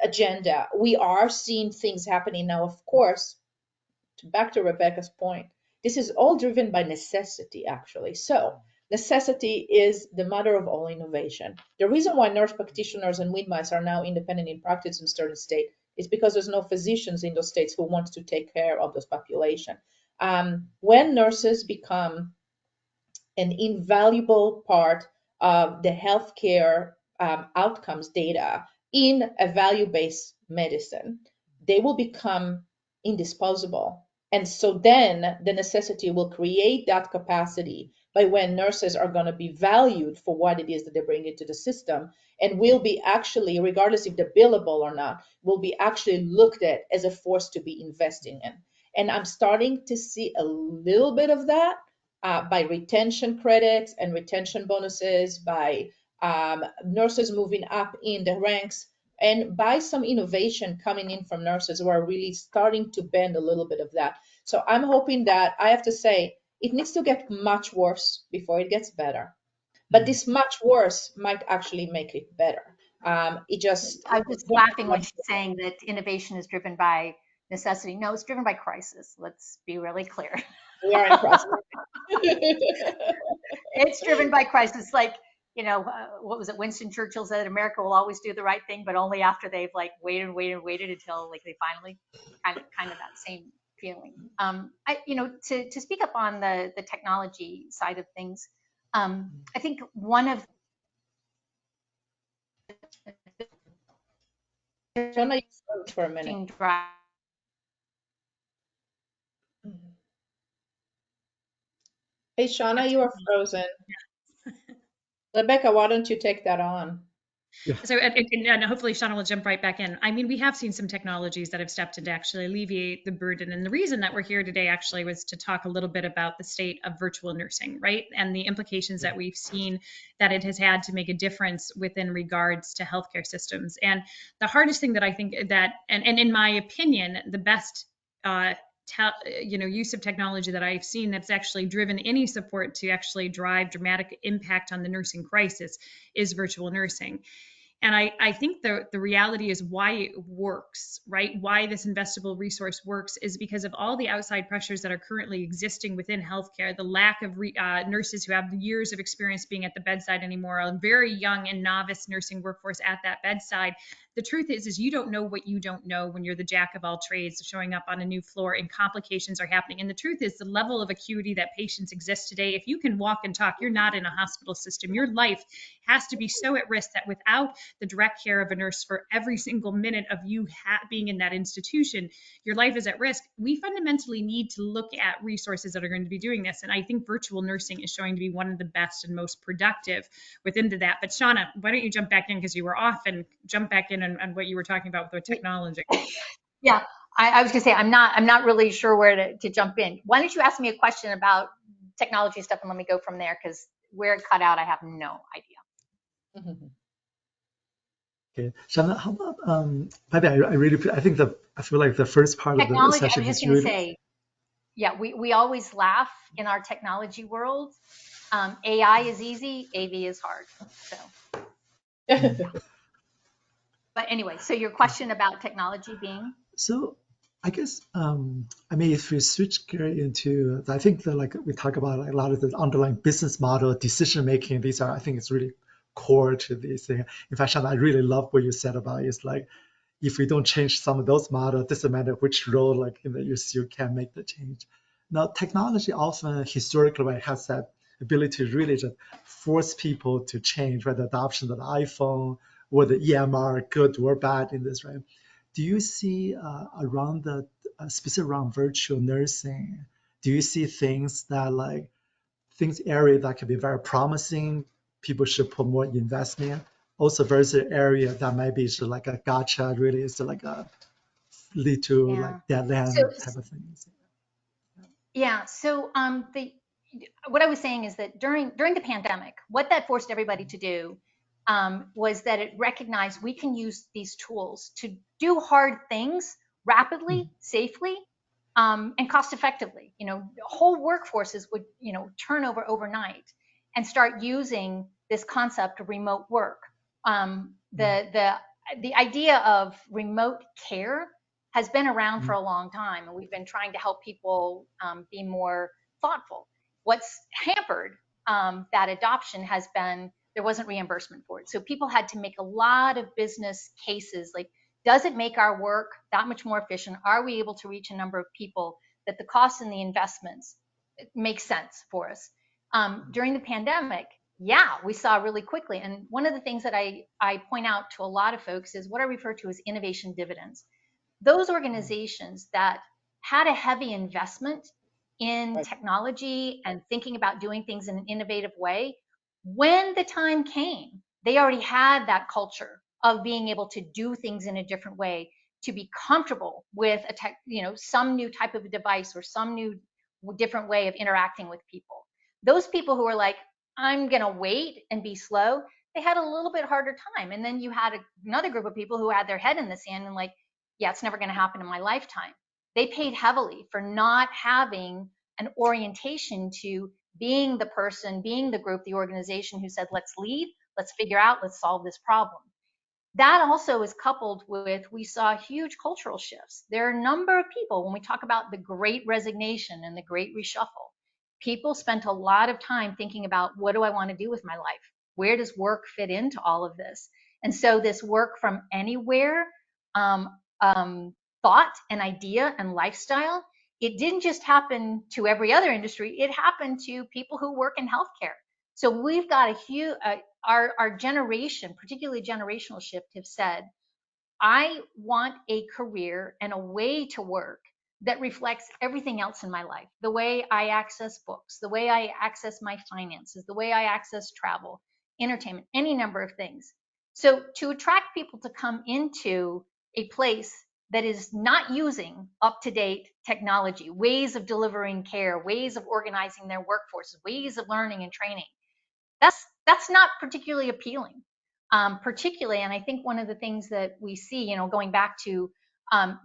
agenda, we are seeing things happening now. Of course, back to Rebecca's point, this is all driven by necessity, actually. So necessity is the mother of all innovation. The reason why nurse practitioners and midwives are now independent in practice in certain states is because there's no physicians in those states who want to take care of those population. When nurses become an invaluable part of the healthcare outcomes data in a value-based medicine, they will become indisposable. And so then the necessity will create that capacity by when nurses are going to be valued for what it is that they bring into the system, and will be actually, regardless if they're billable or not, will be actually looked at as a force to be investing in. And I'm starting to see a little bit of that by retention credits and retention bonuses, by nurses moving up in the ranks, and by some innovation coming in from nurses who are really starting to bend a little bit of that. So I'm hoping that, I have to say, it needs to get much worse before it gets better. But this much worse might actually make it better. It just I was just laughing when she's saying that innovation is driven by necessity. No, it's driven by crisis. Let's be really clear. we are in crisis. It's driven by crisis. Like, what was it? Winston Churchill said, America will always do the right thing, but only after they've like waited until like they finally kind of that same feeling. To speak up on the technology side of things, I think one of Shawna, you froze for a minute. Hey, Shawna, you are frozen. Rebecca, why don't you take that on? Yeah. So, and hopefully Shawna will jump right back in. I mean, we have seen some technologies that have stepped in to actually alleviate the burden. And the reason that we're here today actually was to talk a little bit about the state of virtual nursing, right? And the implications that we've seen that it has had to make a difference within regards to healthcare systems. And the hardest thing that I think that, and in my opinion, the best use of technology that I've seen that's actually driven any support to actually drive dramatic impact on the nursing crisis is virtual nursing. And I think the reality is why it works, right? Why this investable resource works is because of all the outside pressures that are currently existing within healthcare, the lack of nurses who have years of experience being at the bedside anymore, a very young and novice nursing workforce at that bedside. The truth is you don't know what you don't know when you're the jack of all trades showing up on a new floor and complications are happening. And the truth is the level of acuity that patients exist today, if you can walk and talk, you're not in a hospital system. Your life has to be so at risk that without the direct care of a nurse for every single minute of you being in that institution, your life is at risk. We fundamentally need to look at resources that are going to be doing this. And I think virtual nursing is showing to be one of the best and most productive within that. But Shawna, why don't you jump back in because you were off and jump back in on what you were talking about with technology. Yeah, I was gonna say, I'm not really sure where to jump in. Why don't you ask me a question about technology stuff and let me go from there, because where it cut out, I have no idea. Okay, Shawna, how about maybe I feel like the first part of the Technology, session I was is just gonna really say, yeah, we always laugh in our technology world. AI is easy, AV is hard. So, yeah. But anyway, so your question about technology being? So I guess I mean if we switch gear into I think that like we talk about like, a lot of the underlying business model decision making, these are I think it's really core to this thing. In fact, Shawna, I really love what you said about it's like if we don't change some of those models, it doesn't matter which role like you still can make the change. Now technology often historically right, has that ability to really just force people to change, right? The adoption of the iPhone or the EMR, good or bad in this, right? Do you see around the specific around virtual nursing? Do you see things that like things area that could be very promising? People should put more investment. Also, versus area that might be just like a gotcha. Really, is like a lead to like dead end type of things. Yeah. So what I was saying is that during the pandemic, what that forced everybody to do was that it recognized we can use these tools to do hard things rapidly, safely, and cost effectively. Whole workforces would turn over overnight and start using this concept of remote work. The idea of remote care has been around for a long time, and we've been trying to help people be more thoughtful. What's hampered that adoption has been there wasn't reimbursement for it. So people had to make a lot of business cases like, does it make our work that much more efficient? Are we able to reach a number of people that the costs and the investments make sense for us? During the pandemic, yeah, we saw really quickly. And one of the things that I point out to a lot of folks is what I refer to as innovation dividends. Those organizations that had a heavy investment in technology and thinking about doing things in an innovative way, when the time came, they already had that culture of being able to do things in a different way, to be comfortable with some new type of a device or some new different way of interacting with people. Those people who are like, I'm going to wait and be slow, they had a little bit harder time. And then you had another group of people who had their head in the sand and like, yeah, it's never going to happen in my lifetime. They paid heavily for not having an orientation to being the person, being the group, the organization who said, let's lead, let's figure out, let's solve this problem. That also is coupled with, we saw huge cultural shifts. There are a number of people, when we talk about the great resignation and the great reshuffle, people spent a lot of time thinking about, what do I want to do with my life? Where does work fit into all of this? And so this work from anywhere thought and idea and lifestyle, it didn't just happen to every other industry, it happened to people who work in healthcare. So we've got a huge, our generation, particularly generational shift, have said, I want a career and a way to work that reflects everything else in my life. The way I access books, the way I access my finances, the way I access travel, entertainment, any number of things. So to attract people to come into a place that is not using up-to-date technology, ways of delivering care, ways of organizing their workforces, ways of learning and training, that's not particularly appealing. Particularly, and I think one of the things that we see, going back to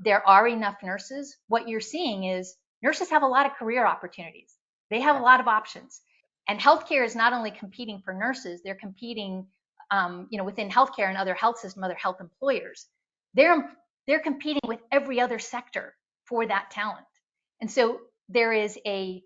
there are enough nurses, what you're seeing is nurses have a lot of career opportunities. They have a lot of options. And healthcare is not only competing for nurses, they're competing, within healthcare and other health system, other health employers. They're competing with every other sector for that talent. And so there is an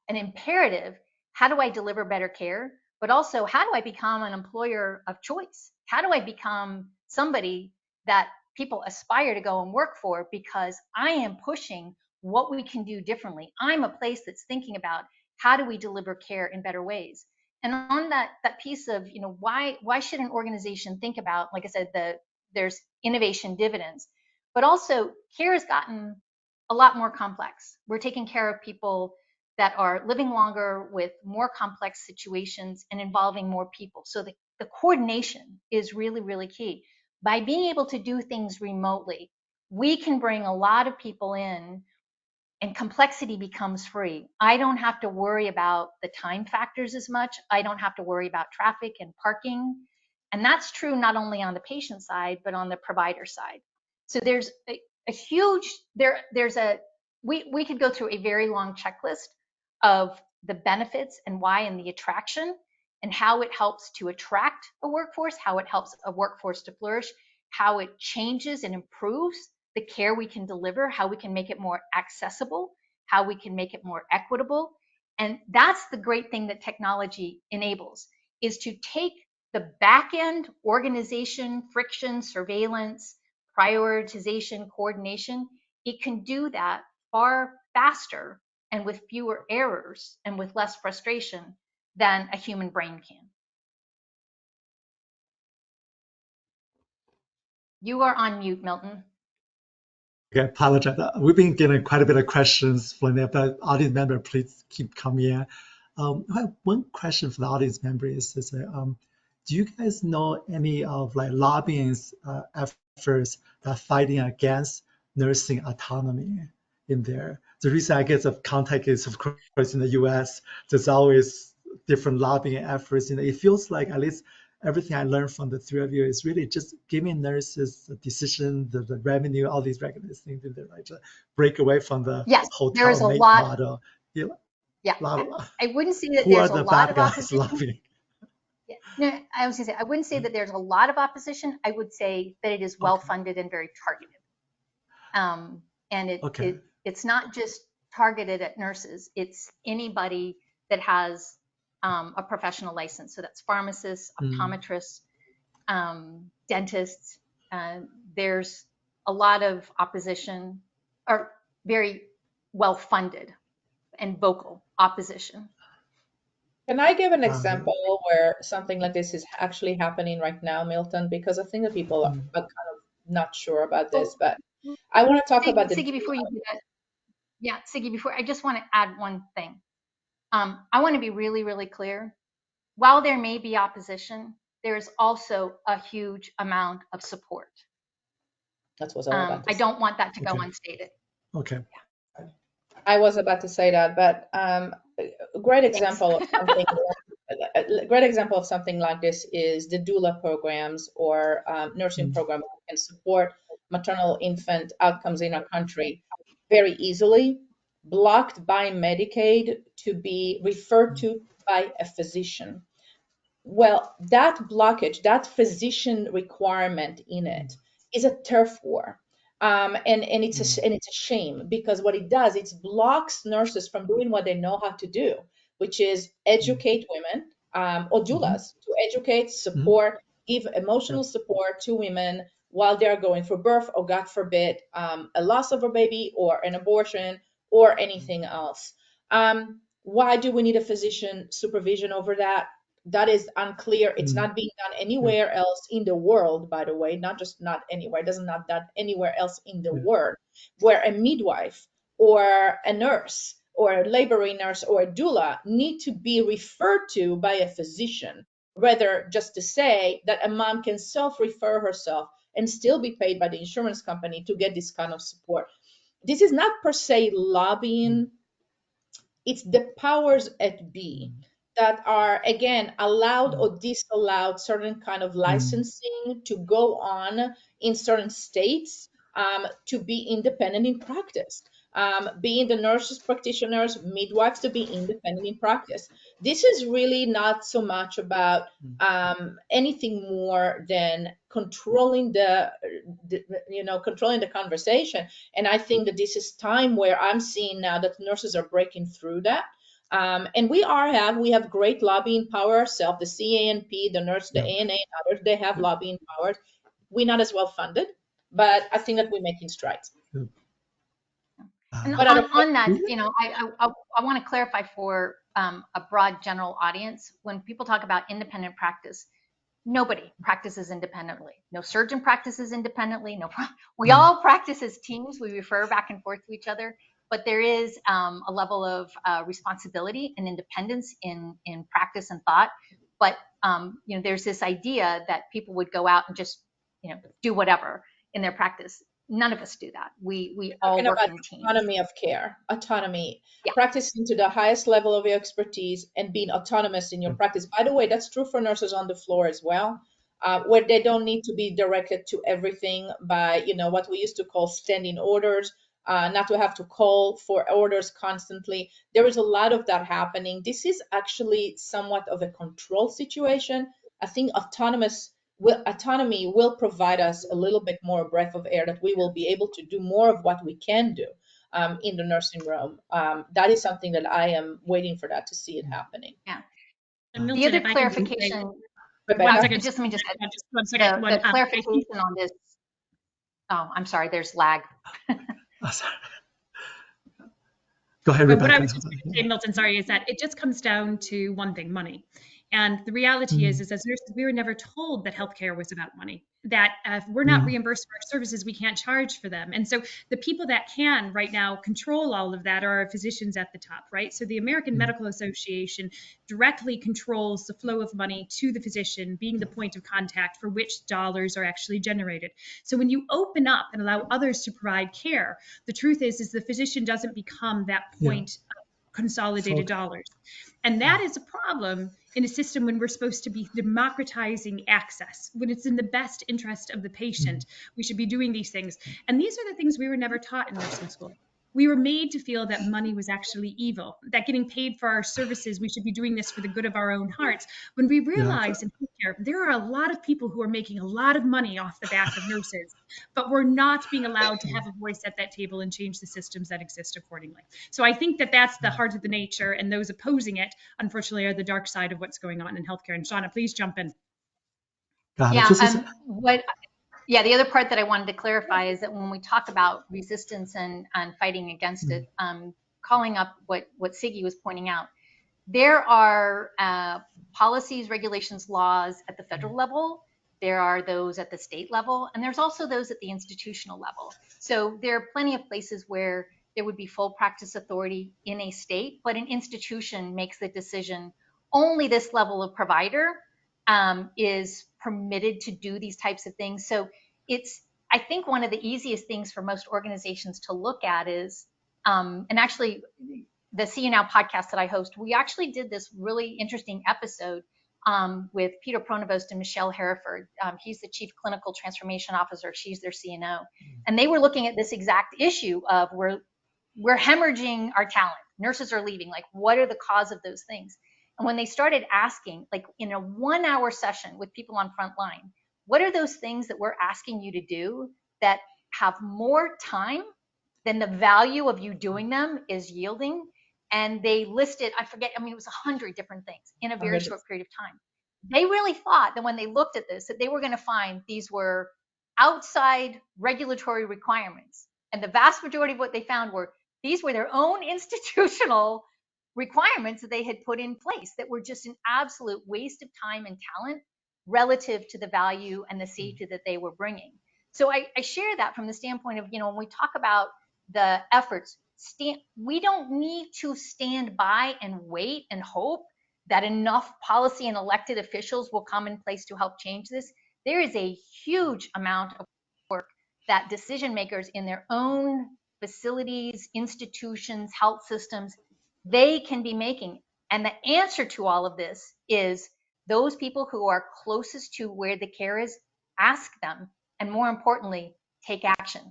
imperative. How do I deliver better care? But also, how do I become an employer of choice? How do I become somebody that people aspire to go and work for, because I am pushing what we can do differently? I'm a place that's thinking about, how do we deliver care in better ways? And on that piece of, why should an organization think about, like I said, there's innovation dividends, but also care has gotten a lot more complex. We're taking care of people that are living longer with more complex situations and involving more people. So the coordination is really, really key. By being able to do things remotely, we can bring a lot of people in and complexity becomes free. I don't have to worry about the time factors as much. I don't have to worry about traffic and parking. And that's true not only on the patient side, but on the provider side. So there's a huge, we could go through a very long checklist of the benefits and why, and the attraction, and how it helps to attract a workforce, how it helps a workforce to flourish, how it changes and improves the care we can deliver, how we can make it more accessible, how we can make it more equitable. And that's the great thing that technology enables, is to take the back end organization, friction, surveillance, prioritization, coordination. It can do that far faster and with fewer errors and with less frustration than a human brain can. You are on mute, Milton. Okay, I apologize. We've been getting quite a bit of questions from the audience member. Please keep coming in. I have one question for the audience member is do you guys know any of lobbying efforts that are fighting against nursing autonomy in there? The reason I get the contact is, of course, in the U.S. there's always different lobbying efforts. It feels like, at least everything I learned from the three of you, is really just giving nurses the decision, the revenue, all these regular things, to break away from the hotel mate model. I wouldn't say that who there's are a the lot bad of guys opposition. lobbying? No, I was going to say, I wouldn't say that there's a lot of opposition. I would say that it is well funded and very targeted. And it's not just targeted at nurses. It's anybody that has a professional license. So that's pharmacists, optometrists, dentists. There's a lot of opposition, or very well funded and vocal opposition. Can I give an example where something like this is actually happening right now, Milton? Because I think that people are kind of not sure about this, but I want to talk about Sigi, before you do that. Yeah, Sigi, I just want to add one thing. I want to be really, really clear. While there may be opposition, there is also a huge amount of support. That's what I was about to say. I don't want that to go unstated. Okay. Yeah. I was about to say that, but a great example of something. A great example of something like this is the doula programs or nursing programs that can support maternal infant outcomes in our country very easily blocked by Medicaid to be referred to by a physician. Well, that blockage, that physician requirement in it is a turf war. And it's a shame, because what it does, it blocks nurses from doing what they know how to do, which is educate women, or doulas, to educate, support, give emotional support to women while they're going through birth, or God forbid, a loss of a baby or an abortion or anything else. Why do we need a physician supervision over that? That is unclear. It's not being done anywhere else in the world, by the way, not anywhere. It doesn't not that anywhere else in the world, where a midwife or a nurse or a laboring nurse or a doula need to be referred to by a physician, rather just to say that a mom can self-refer herself and still be paid by the insurance company to get this kind of support. This is not per se lobbying. It's the powers at be that are, again, allowed or disallowed certain kind of licensing to go on in certain states, to be independent in practice, being the nurses, practitioners, midwives to be independent in practice. This is really not so much about anything more than controlling controlling the conversation. And I think that this is time where I'm seeing now that nurses are breaking through that. And we have great lobbying power ourselves, the CANP, the nurse, the ANA, and others, they have lobbying powers. We're not as well funded, but I think that we're making strides. And But on that, I want to clarify for a broad general audience, when people talk about independent practice, nobody practices independently. No surgeon practices independently. We all practice as teams. We refer back and forth to each other, but there is a level of responsibility and independence in practice and thought. But there's this idea that people would go out and just do whatever in their practice. None of us do that. We all work in teams. Autonomy of care, autonomy, practicing to the highest level of your expertise and being autonomous in your practice. By the way, that's true for nurses on the floor as well, where they don't need to be directed to everything by, what we used to call standing orders, not to have to call for orders constantly. There is a lot of that happening. This is actually somewhat of a control situation. I think autonomy will provide us a little bit more breath of air, that we will be able to do more of what we can do in the nursing room. That is something that I am waiting for that to see it happening. Yeah. And Milton, the other if I clarification, Rebecca? let me just one second. the clarification on this. Oh, I'm sorry. There's lag. Sorry. Go ahead, Rebecca. What I was just going to say, Milton, sorry, is that it just comes down to one thing: money. And the reality is as nurses, we were never told that healthcare was about money, that if we're not reimbursed for our services, we can't charge for them. And so the people that can right now control all of that are our physicians at the top, right? So the American Medical Association directly controls the flow of money to the physician, being the point of contact for which dollars are actually generated. So when you open up and allow others to provide care, the truth is the physician doesn't become that point of consolidated dollars. And that is a problem in a system when we're supposed to be democratizing access. When it's in the best interest of the patient, we should be doing these things. And these are the things we were never taught in nursing school. We were made to feel that money was actually evil, that getting paid for our services, we should be doing this for the good of our own hearts. When we realize in healthcare, there are a lot of people who are making a lot of money off the back of nurses, but we're not being allowed to have a voice at that table and change the systems that exist accordingly. So I think that that's the heart of the nature, and those opposing it, unfortunately, are the dark side of what's going on in healthcare. And Shawna, please jump in. The other part that I wanted to clarify is that when we talk about resistance and fighting against it, calling up what Sigi was pointing out, there are policies, regulations, laws at the federal level. There are those at the state level, and there's also those at the institutional level. So there are plenty of places where there would be full practice authority in a state, but an institution makes the decision, only this level of provider is permitted to do these types of things. So I think one of the easiest things for most organizations to look at is, and actually the See You Now podcast that I host, we actually did this really interesting episode with Peter Pronovost and Michelle Hereford. He's the Chief Clinical Transformation Officer. She's their CNO. And they were looking at this exact issue of where we're hemorrhaging our talent. Nurses are leaving. Like, what are the cause of those things? And when they started asking, like in a 1-hour session with people on frontline, what are those things that we're asking you to do that have more time than the value of you doing them is yielding? And they listed, I forget, I mean, it was 100 different things in a very short period of time. They really thought that when they looked at this, that they were going to find these were outside regulatory requirements. And the vast majority of what they found were these were their own institutional requirements that they had put in place that were just an absolute waste of time and talent relative to the value and the safety that they were bringing. So I share that from the standpoint of, when we talk about the efforts, we don't need to stand by and wait and hope that enough policy and elected officials will come in place to help change this. There is a huge amount of work that decision makers in their own facilities, institutions, health systems, they can be making. And the answer to all of this is those people who are closest to where the care is, ask them, and more importantly, take action.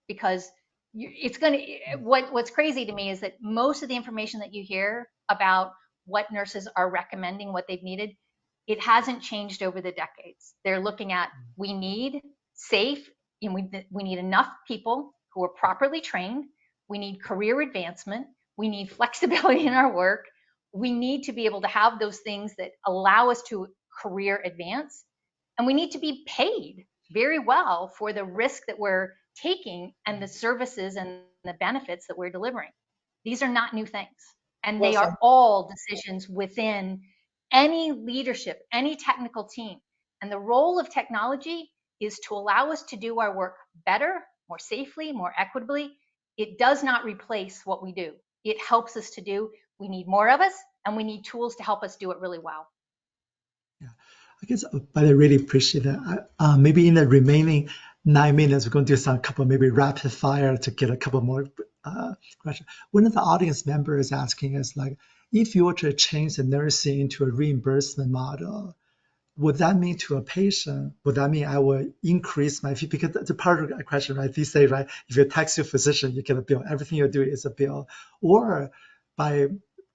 Because it's going to, what's crazy to me is that most of the information that you hear about what nurses are recommending, what they've needed, it hasn't changed over the decades. They're looking at, we need safe, and we need enough people who are properly trained. We need career advancement. We need flexibility in our work. We need to be able to have those things that allow us to career advance. And we need to be paid very well for the risk that we're taking and the services and the benefits that we're delivering. These are not new things. And they are all decisions within any leadership, any technical team. And the role of technology is to allow us to do our work better, more safely, more equitably. It does not replace what we do. It helps us to do. We need more of us, and we need tools to help us do it really well. Yeah, I guess, but I really appreciate that. Maybe in the remaining 9 minutes, we're going to do some couple maybe rapid fire to get a couple more questions. One of the audience members is asking us, like, if you were to change the nursing into a reimbursement model, would that mean to a patient, would that mean I will increase my fee? Because the part of the question, right, they say, right, if you're a taxi physician, you get a bill. Everything you do is a bill. Or by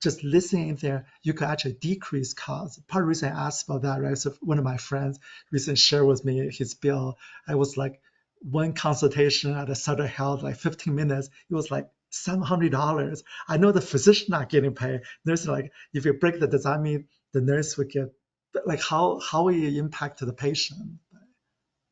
just listening in there, you could actually decrease costs. Part of the reason I asked about that, right, so one of my friends recently shared with me his bill. I was like, one consultation at a Southern Health, like 15 minutes, it was like $700. I know the physician not getting paid. Nurse, like, if you break that, does that mean the nurse would get, like, how will it impact the patient?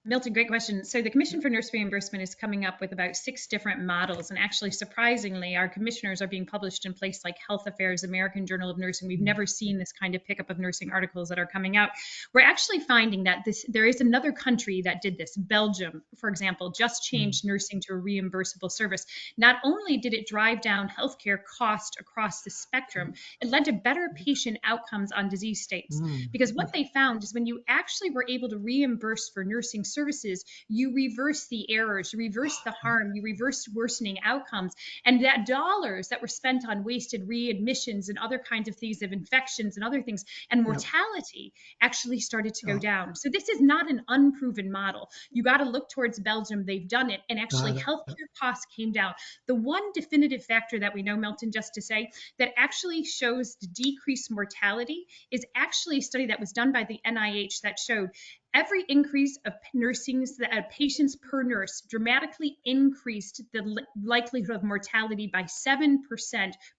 Milton, great question. So the Commission for Nurse Reimbursement is coming up with about 6 different models. And actually, surprisingly, our commissioners are being published in places like Health Affairs, American Journal of Nursing. We've never seen this kind of pickup of nursing articles that are coming out. We're actually finding that there is another country that did this. Belgium, for example, just changed nursing to a reimbursable service. Not only did it drive down healthcare cost across the spectrum, it led to better patient outcomes on disease states. Because what they found is when you actually were able to reimburse for nursing services, you reverse the errors, you reverse the harm, you reverse worsening outcomes, and that dollars that were spent on wasted readmissions and other kinds of things, of infections and other things, and mortality actually started to go down. So this is not an unproven model. You got to look towards Belgium. They've done it, and actually healthcare costs came down. The one definitive factor that we know, Milton, just to say, that actually shows the decreased mortality is actually a study that was done by the NIH that showed every increase of patients per nurse dramatically increased the likelihood of mortality by 7%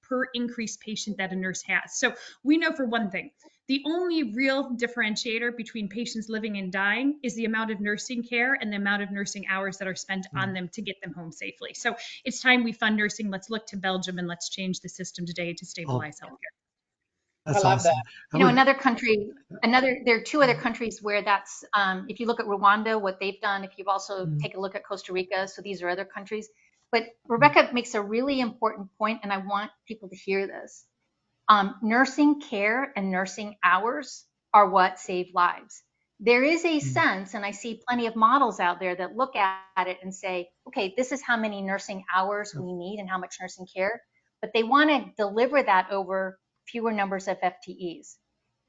per increased patient that a nurse has. So we know, for one thing, the only real differentiator between patients living and dying is the amount of nursing care and the amount of nursing hours that are spent on them to get them home safely. So it's time we fund nursing. Let's look to Belgium and let's change the system today to stabilize healthcare. That's I love awesome. that. Another country, there are 2 other countries where that's, if you look at Rwanda, what they've done, if you've also take a look at Costa Rica, so these are other countries. But Rebecca makes a really important point, and I want people to hear this. Nursing care and nursing hours are what save lives. There is a sense, and I see plenty of models out there that look at it and say, okay, this is how many nursing hours we need and how much nursing care, but they want to deliver that over fewer numbers of FTEs.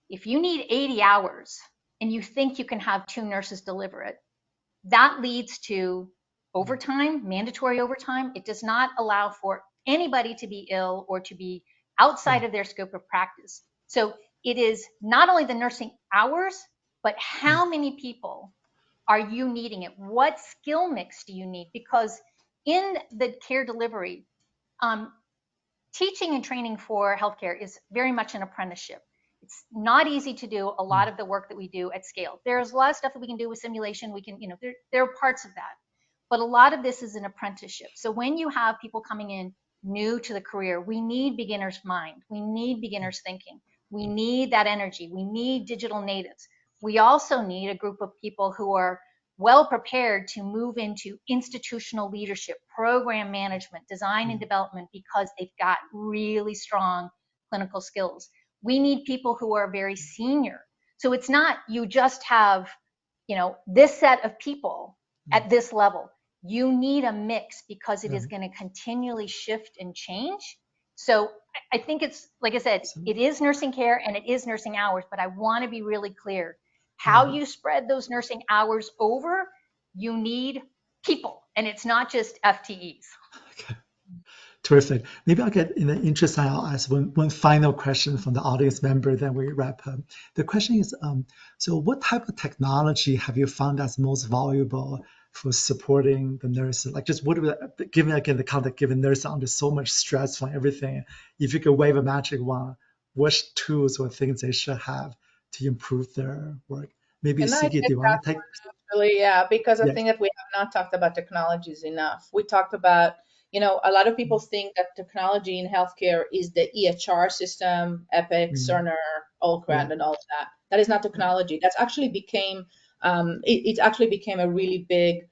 If you need 80 hours and you think you can have 2 nurses deliver it, that leads to overtime, mandatory overtime. It does not allow for anybody to be ill or to be outside of their scope of practice. So it is not only the nursing hours, but how many people are you needing it? What skill mix do you need? Because in the care delivery, teaching and training for healthcare is very much an apprenticeship. It's not easy to do a lot of the work that we do at scale. There's a lot of stuff that we can do with simulation. We can, there are parts of that, but a lot of this is an apprenticeship. So when you have people coming in new to the career, we need beginner's mind. We need beginner's thinking. We need that energy. We need digital natives. We also need a group of people who are well prepared to move into institutional leadership, program management, design and development, because they've got really strong clinical skills. We need people who are very senior. So it's not you just have, this set of people at this level. You need a mix because it is going to continually shift and change. So I think it's, like I said, it is nursing care and it is nursing hours, but I want to be really clear. How you spread those nursing hours over, you need people, and it's not just FTEs. Okay. Terrific. Maybe I'll get, in the interest, I'll ask one final question from the audience member, then we wrap up. The question is, so what type of technology have you found that's most valuable for supporting the nurses? Like, just what, given again the context, given nurses under so much stress from everything, if you could wave a magic wand, what tools or things they should have to improve their work? Maybe Sigi, do you want to take? Actually, yeah, because I think that we have not talked about technologies enough. We talked about, a lot of people think that technology in healthcare is the EHR system, Epic, Cerner, Allcrown, and all of that. That is not technology. That's actually became, it actually became a really big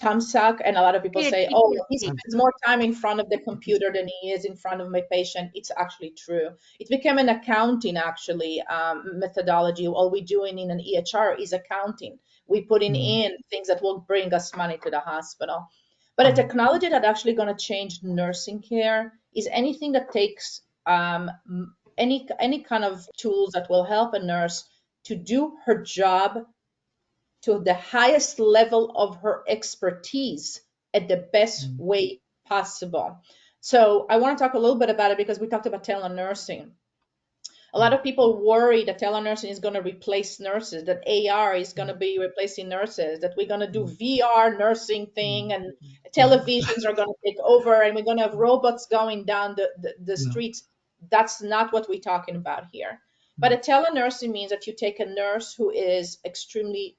thumbs up, and a lot of people say, oh, he spends more time in front of the computer than he is in front of my patient. It's actually true. It became an accounting, actually, methodology. All we're doing in an EHR is accounting. We're putting in things that will bring us money to the hospital. But a technology that actually going to change nursing care is anything that takes any kind of tools that will help a nurse to do her job to the highest level of her expertise at the best way possible. So I want to talk a little bit about it because we talked about telenursing. A lot of people worry that telenursing is going to replace nurses, that AR is going to be replacing nurses, that we're going to do VR nursing thing and televisions are going to take over and we're going to have robots going down the streets. That's not what we're talking about here. But a telenursing means that you take a nurse who is extremely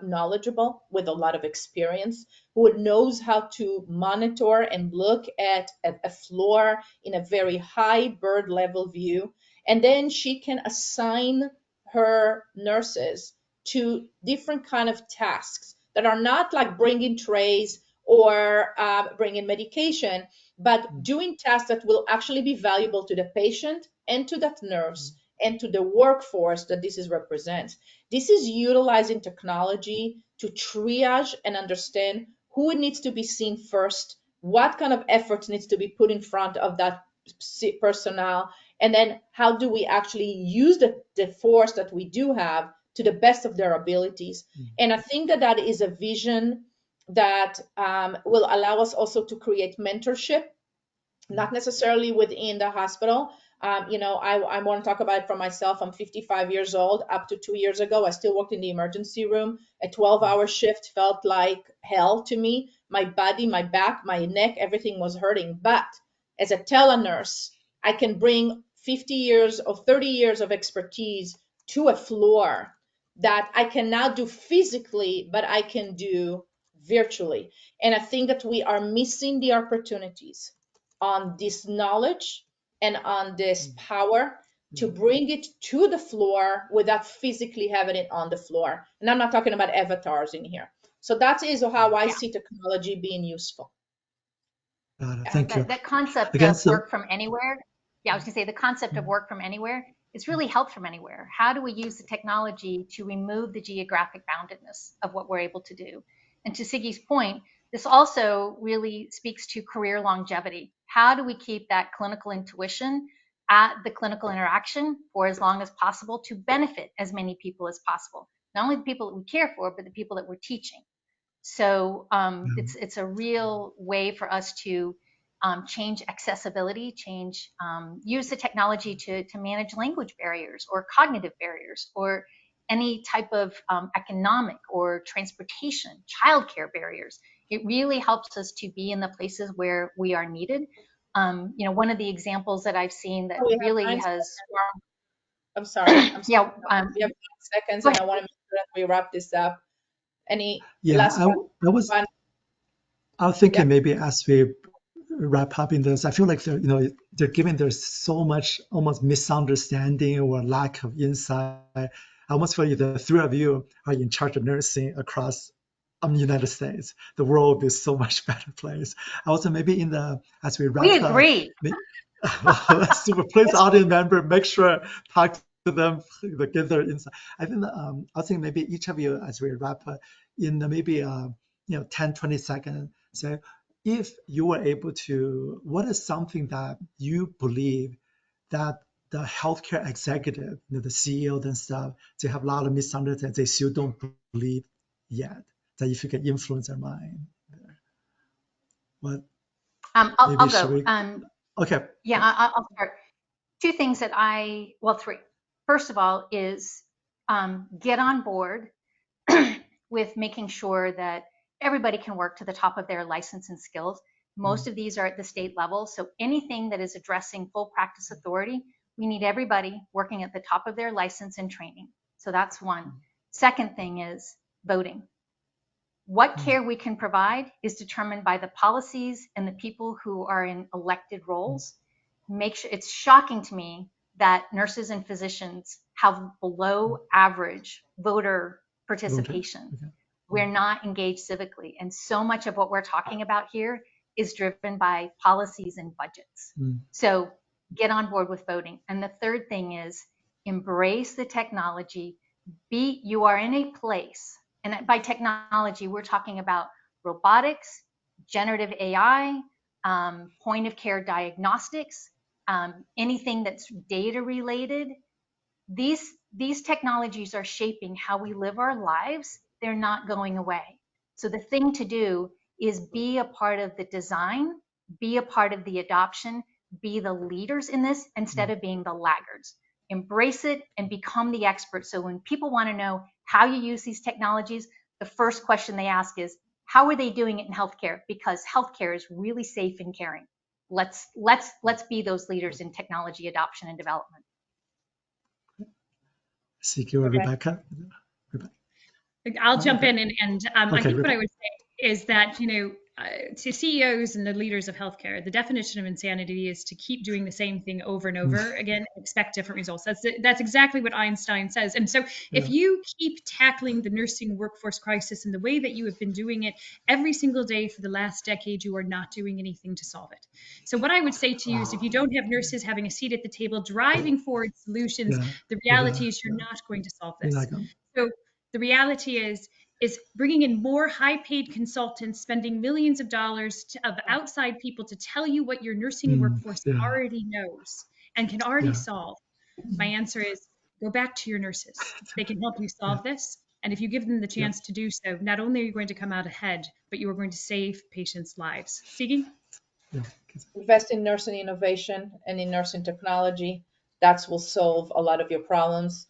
knowledgeable with a lot of experience, who knows how to monitor and look at a floor in a very high bird level view. And then she can assign her nurses to different kind of tasks that are not like bringing trays or bringing medication, but doing tasks that will actually be valuable to the patient and to that nurse and to the workforce that this is represents. This is utilizing technology to triage and understand who needs to be seen first, what kind of efforts needs to be put in front of that personnel, and then how do we actually use the force that we do have to the best of their abilities. And I think that is a vision that will allow us also to create mentorship, not necessarily within the hospital. I want to talk about it for myself. I'm 55 years old. Up to 2 years ago, I still worked in the emergency room. A 12-hour shift felt like hell to me. My body, my back, my neck, everything was hurting. But as a telenurse, I can bring 50 years or 30 years of expertise to a floor that I can now do physically, but I can do virtually. And I think that we are missing the opportunities on this knowledge and on this power to bring it to the floor without physically having it on the floor. And I'm not talking about avatars in here. So that is how I see technology being useful. Thank you. That concept of work from anywhere. Yeah, I was going to say the concept of work from anywhere is really help from anywhere. How do we use the technology to remove the geographic boundedness of what we're able to do? And to Sigi's point, this also really speaks to career longevity. How do we keep that clinical intuition at the clinical interaction for as long as possible to benefit as many people as possible? Not only the people that we care for, but the people that we're teaching. So it's a real way for us to change accessibility, use the technology to manage language barriers or cognitive barriers or any type of economic or transportation, childcare barriers. It really helps us to be in the places where we are needed. One of the examples that I've seen that really has. I'm sorry. Yeah. We have 9 seconds, and I want to make sure that we wrap this up. Any last one? I was thinking maybe as we wrap up in this, I feel like they're giving there's so much almost misunderstanding or lack of insight. I almost feel like the three of you are in charge of nursing across the United States. The world is so much better place. Also, maybe as we wrap we agree. Super. Please, audience member, make sure talk to them, get their insight. I think I think maybe each of you, as we wrap up, in maybe 10, 20 seconds, say if you were able to, what is something that you believe that the healthcare executive, the CEOs and stuff, they have a lot of misunderstandings, they still don't believe yet, that if you can influence their mind. What? I'll go. Okay. Yeah, I'll start. Two things that three. First of all is get on board with making sure that everybody can work to the top of their license and skills. Most of these are at the state level. So anything that is addressing full practice authority, we need everybody working at the top of their license and training. So that's one. Second thing is voting. What care we can provide is determined by the policies and the people who are in elected roles. Make sure, it's shocking to me that nurses and physicians have below average voter participation. Okay. We're not engaged civically. And so much of what we're talking about here is driven by policies and budgets. So get on board with voting. And the third thing is embrace the technology. You are in a place, and by technology, we're talking about robotics, generative AI, point of care diagnostics, anything that's data related. These technologies are shaping how we live our lives. They're not going away. So the thing to do is be a part of the design, be a part of the adoption, be the leaders in this instead of being the laggards. Embrace it and become the expert. So when people want to know how you use these technologies, the first question they ask is, how are they doing it in healthcare? Because healthcare is really safe and caring. Let's be those leaders in technology adoption and development. Sigi or Rebecca? I'll jump in, and I think what I would say is that, to CEOs and the leaders of healthcare, the definition of insanity is to keep doing the same thing over and over again and expect different results. That's exactly what Einstein says. And so if you keep tackling the nursing workforce crisis in the way that you have been doing it every single day for the last decade, you are not doing anything to solve it. So what I would say to you is, if you don't have nurses having a seat at the table, driving forward solutions, the reality is you're not going to solve this. So the reality is bringing in more high-paid consultants, spending millions of dollars of outside people to tell you what your nursing workforce already knows and can already solve. My answer is, go back to your nurses. They can help you solve this. And if you give them the chance to do so, not only are you going to come out ahead, but you are going to save patients' lives. Sigi? Invest in nursing innovation and in nursing technology. That will solve a lot of your problems.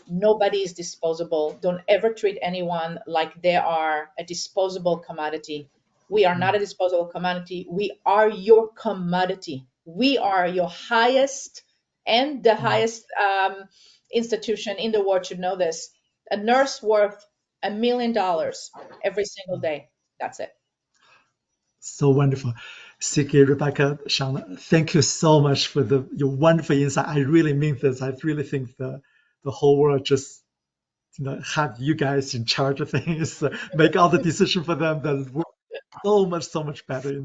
Nobody is disposable. Don't ever treat anyone like they are a disposable commodity. We are not a disposable commodity. We are your commodity. We are your highest and the highest institution in the world should know this. A nurse worth $1 million every single day. That's it. So wonderful. Sigi, Rebecca, Shawna, thank you so much for your wonderful insight. I really mean this. I really think the whole world just have you guys in charge of things, make all the decisions for them. That so much better.